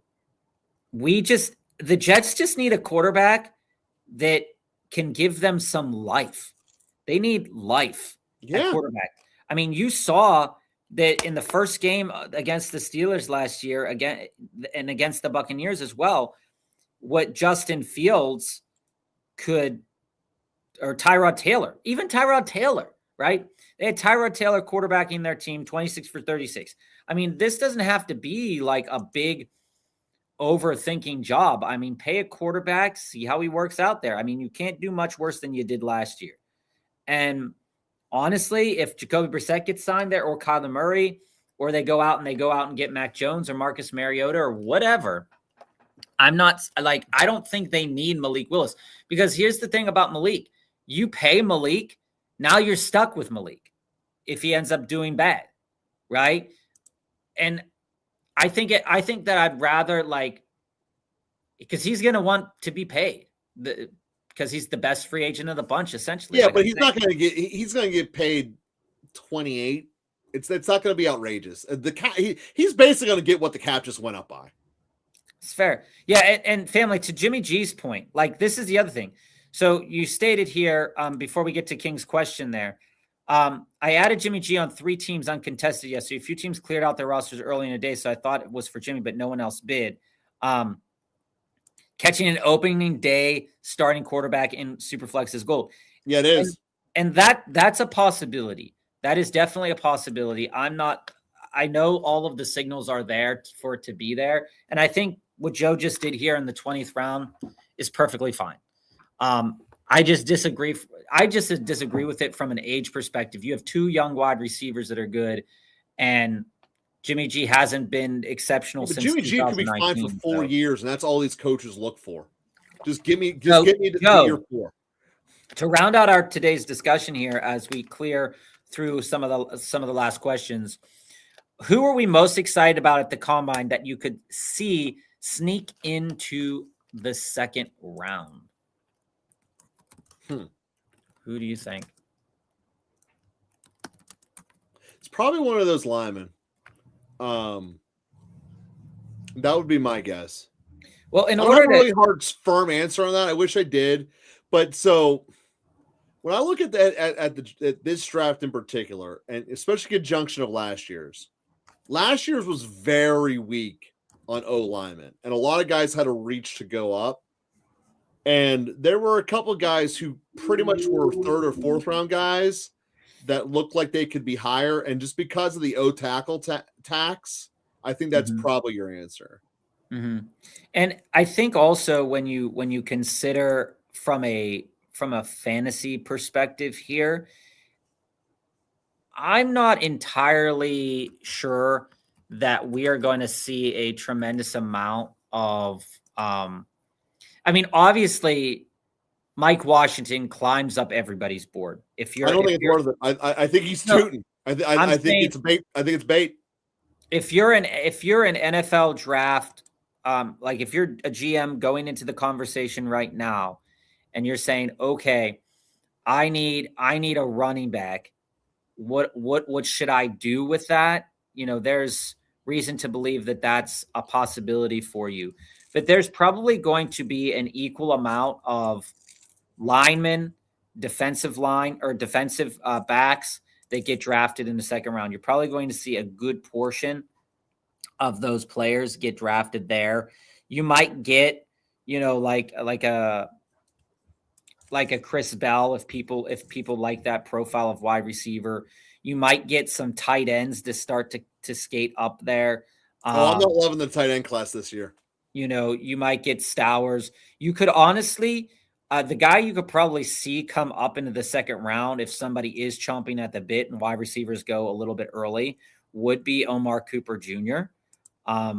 the Jets just need a quarterback that can give them some life. They need life at quarterback. I mean, you saw that in the first game against the Steelers last year, again, and against the Buccaneers as well, what Justin Fields could, or Tyrod Taylor, right? They had Tyrod Taylor quarterbacking their team 26 for 36. I mean, this doesn't have to be like a big overthinking job. I mean, pay a quarterback, see how he works out there. I mean, you can't do much worse than you did last year. And honestly, if Jacoby Brissett gets signed there or Kyler Murray, or they go out and get Mac Jones or Marcus Mariota or whatever, I don't think they need Malik Willis, because here's the thing about Malik. You pay Malik, now you're stuck with Malik if he ends up doing bad, right? And I think that I'd rather, like, because he's going to want to be paid because he's the best free agent of the bunch, essentially. Yeah, like, but he's going to get paid 28. It's not going to be outrageous. He's basically going to get what the cap just went up by. It's fair. Yeah. And family, to Jimmy G's point, like, this is the other thing. So you stated here before we get to King's question there, I added Jimmy G on 3 teams uncontested yesterday. A few teams cleared out their rosters early in the day, so I thought it was for Jimmy, but no one else bid. Catching an opening day starting quarterback in Superflex is gold. Yeah, it is. And that's a possibility. That is definitely a possibility. I know all of the signals are there for it to be there. And I think what Joe just did here in the 20th round is perfectly fine. I just disagree. I just disagree with it from an age perspective. You have 2 young wide receivers that are good, and Jimmy G hasn't been exceptional since Jimmy G could be fine for 4 years, and that's all these coaches look for. Get me to year 4. To round out today's discussion here, as we clear through some of the last questions, who are we most excited about at the combine that you could see sneak into the second round? Who do you think? It's probably one of those linemen. That would be my guess. Well, I don't have a really hard, firm answer on that. I wish I did. But so when I look at at this draft in particular, and especially conjunction of last year's was very weak on O linemen, and a lot of guys had a reach to go up. And there were a couple of guys who pretty much were third or fourth round guys that looked like they could be higher. And just because of the O tackle tax, I think that's probably your answer. And I think also when you consider from a fantasy perspective here, I'm not entirely sure that we are going to see a tremendous amount of I mean, obviously Mike Washington climbs up everybody's board. I don't think it's part of it. I think he's tooting. I think it's bait. I think it's bait. If you're an NFL draft, like if you're a GM going into the conversation right now, and you're saying, okay, I need a running back. What should I do with that? You know, there's reason to believe that that's a possibility for you, but there's probably going to be an equal amount of linemen, defensive line or defensive backs that get drafted in the second round. You're probably going to see a good portion of those players get drafted there. You might get, you know, like a Chris Bell if people like that profile of wide receiver. You might get some tight ends to start to skate up there. I'm not loving the tight end class this year. You know, you might get Stowers. You could honestly, the guy you could probably see come up into the second round if somebody is chomping at the bit and wide receivers go a little bit early would be Omar Cooper Jr. I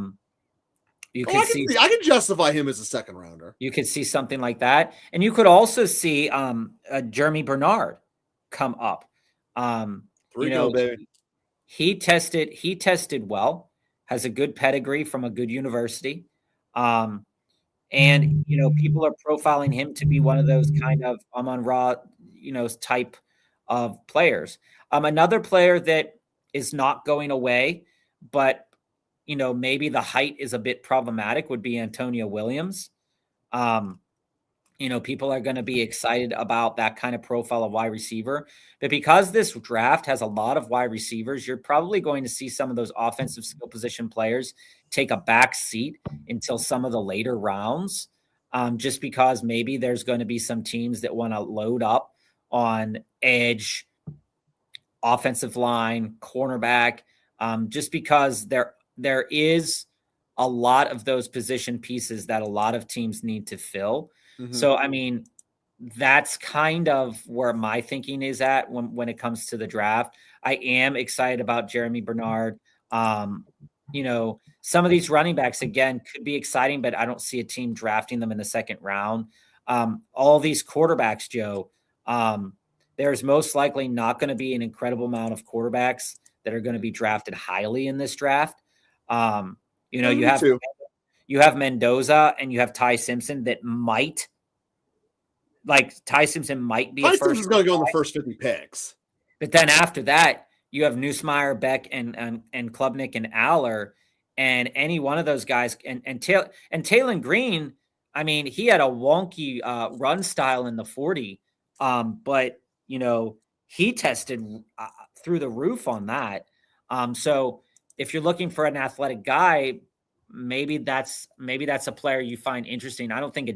can justify him as a second rounder. You could see something like that, and you could also see Jeremy Bernard come up. Baby. He tested well, has a good pedigree from a good university, and you know people are profiling him to be one of those kind of Amon-Ra, you know, type of players. Another player that is not going away, but you know, maybe the height is a bit problematic would be Antonio Williams. You know, people are going to be excited about that kind of profile of wide receiver, but because this draft has a lot of wide receivers, you're probably going to see some of those offensive skill position players take a back seat until some of the later rounds, just because maybe there's going to be some teams that want to load up on edge, offensive line, cornerback, just because there is a lot of those position pieces that a lot of teams need to fill. So, I mean, that's kind of where my thinking is at when it comes to the draft. I am excited about Jeremy Bernard. You know, some of these running backs, again, could be exciting, but I don't see a team drafting them in the second round. All these quarterbacks, Joe, there's most likely not going to be an incredible amount of quarterbacks that are going to be drafted highly in this draft. You know, you have Mendoza and you have Ty Simpson that might, like Ty Simpson might be. Ty Simpson's going to go in the first 50 picks. But then after that, you have Nussmeier, Beck, and Klubnik and Aller, and any one of those guys, and Taylon Green. I mean, he had a wonky run style in the 40, but you know he tested through the roof on that. So if you're looking for an athletic guy, maybe that's a player you find interesting. I don't think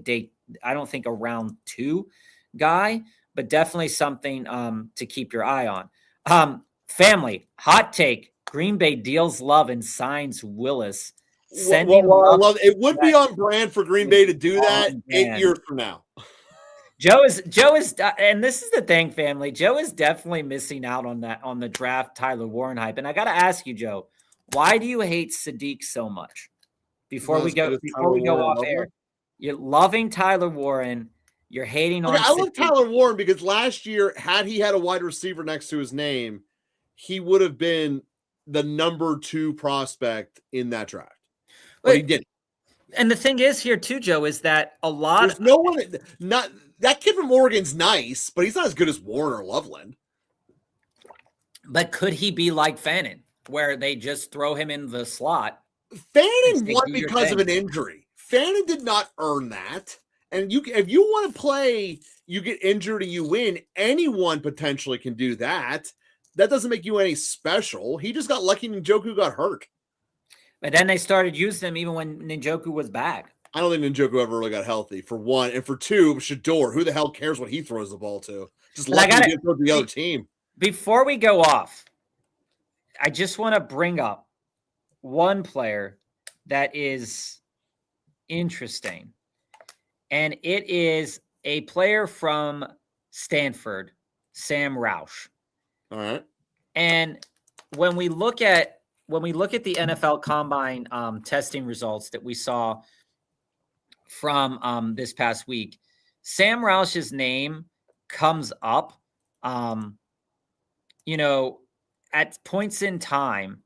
a round 2 guy, but definitely something to keep your eye on. Family hot take: Green Bay deals love and signs Willis. I love it. Would be on brand for Green Bay to do that 8 years from now. Joe is, and this is the thing, family. Joe is definitely missing out on the draft Tyler Warren hype. And I got to ask you, Joe, why do you hate Sadiq so much? Before we go off air, you're loving Tyler Warren. You're hating on. I love Tyler Warren because last year, had he had a wide receiver next to his name, he would have been the number 2 prospect in that draft. But he didn't. And the thing is here too, Joe, is that there's no one. Not that kid from Oregon's nice, but he's not as good as Warren or Loveland. But could he be like Fannin? where they just throw him in the slot. Fannin Say, won "Do your because thing." of an injury. Fannin did not earn that. And if you want to play, you get injured and you win. Anyone potentially can do that. That doesn't make you any special. He just got lucky Njoku got hurt. But then they started using him even when Njoku was back. I don't think Njoku ever really got healthy, for one. And for two, Shador, who the hell cares what he throws the ball to? Just lucky he didn't throw to the other team. Before we go off, I just want to bring up one player that is interesting. And it is a player from Stanford, Sam Roush. All right. And when we look at the NFL Combine testing results that we saw from this past week, Sam Roush's name comes up, at points in time,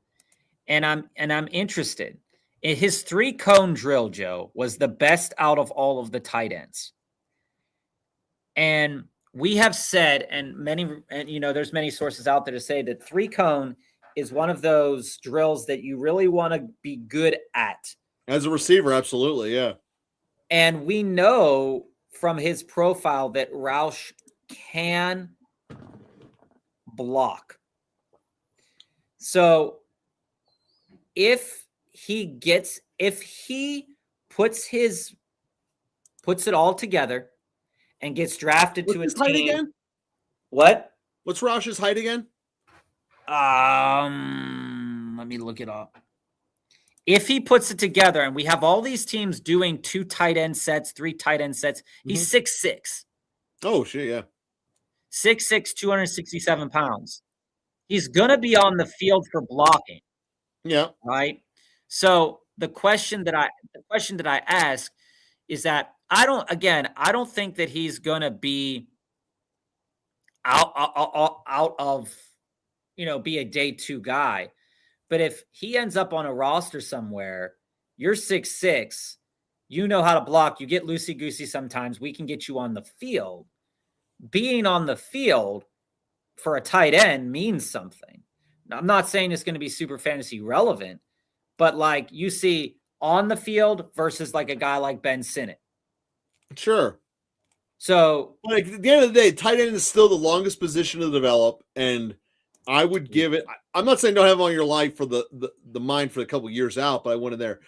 and I'm interested. His 3-cone drill, Joe, was the best out of all of the tight ends. And we have said, and there's many sources out there to say that 3-cone is one of those drills that you really want to be good at. As a receiver, absolutely, yeah. And we know from his profile that Roush can block. So if he puts it all together and gets drafted to a team. Again? What? What's Roush's height again? Let me look it up. If he puts it together, and we have all these teams doing 2 tight end sets, 3 tight end sets, he's 6'6". Oh, shit, yeah. 6'6", 267 pounds. He's going to be on the field for blocking. Yeah. Right? So the question that I ask is that I don't think that he's going to be out of, be a day 2 guy. But if he ends up on a roster somewhere, you're 6'6", you know how to block, you get loosey-goosey sometimes, we can get you on the field. Being on the field for a tight end means something. Now, I'm not saying it's going to be super fantasy relevant, but like you see on the field versus like a guy like Ben Sinnott. Sure. So, like at the end of the day, tight end is still the longest position to develop, and I would give it. I'm not saying don't have him on your life for the mind for a couple years out, but I went in there.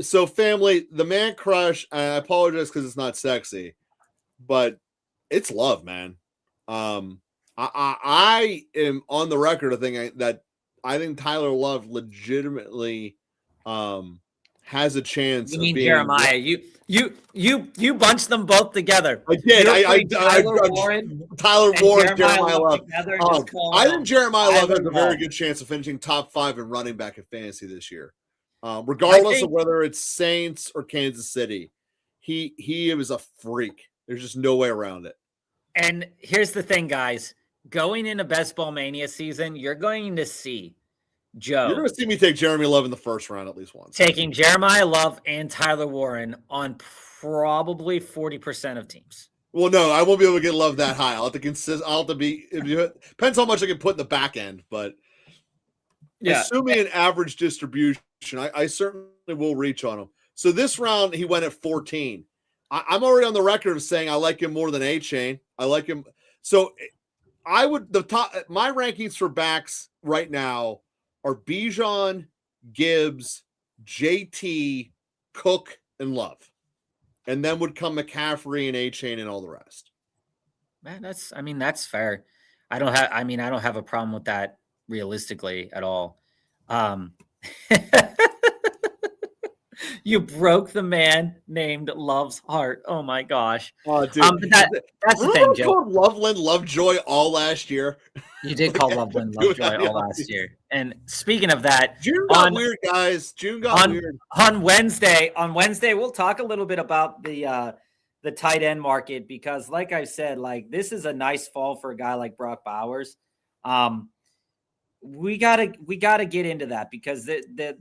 So family, the man crush. I apologize because it's not sexy, but it's love, man. I am on the record of thinking that I think Tyler Love legitimately has a chance. You mean Jeremiah? You bunched them both together. I did. Tyler Warren, Jeremiah Love. I think Jeremiah Love has a very good chance of finishing top 5 in running back in fantasy this year, regardless of whether it's Saints or Kansas City. He was a freak. There's just no way around it. And here's the thing, guys. Going into Best Ball Mania season, you're going to see Joe. You're going to see me take Jeremy Love in the first round at least once. Taking Jeremiah Love and Tyler Warren on probably 40% of teams. Well, no, I won't be able to get Love that high. I'll have to be. Depends how much I can put in the back end, but assuming an average distribution, I certainly will reach on him. So this round, he went at 14. I'm already on the record of saying I like him more than A-Chain. I like him. So my rankings for backs right now are Bijan, Gibbs, JT, Cook, and Love. And then would come McCaffrey and A-Chain and all the rest. Man, that's fair. I don't have a problem with that realistically at all. You broke the man named Love's heart. Oh my gosh. Oh, dude. That's the thing, Joe. Called Loveland Lovejoy all last year. You did call Loveland Lovejoy all last year. And speaking of that, June got weird, guys. June got weird. On Wednesday, we'll talk a little bit about the tight end market because, like I said, like this is a nice fall for a guy like Brock Bowers. We gotta get into that because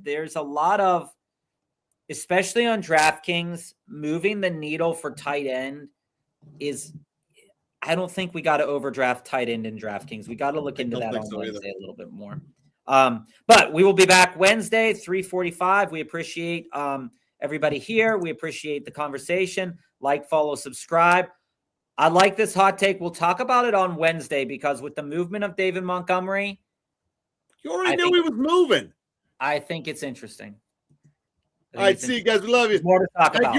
there's a lot of, especially on DraftKings, moving the needle for tight end is. I don't think we got to overdraft tight end in DraftKings. We got to look into that on Wednesday a little bit more. But we will be back Wednesday, 3:45. We appreciate everybody here. We appreciate the conversation. Like, follow, subscribe. I like this hot take. We'll talk about it on Wednesday because with the movement of David Montgomery, you already knew he was moving. I think it's interesting. All right, see you guys. We love you. There's more to talk about.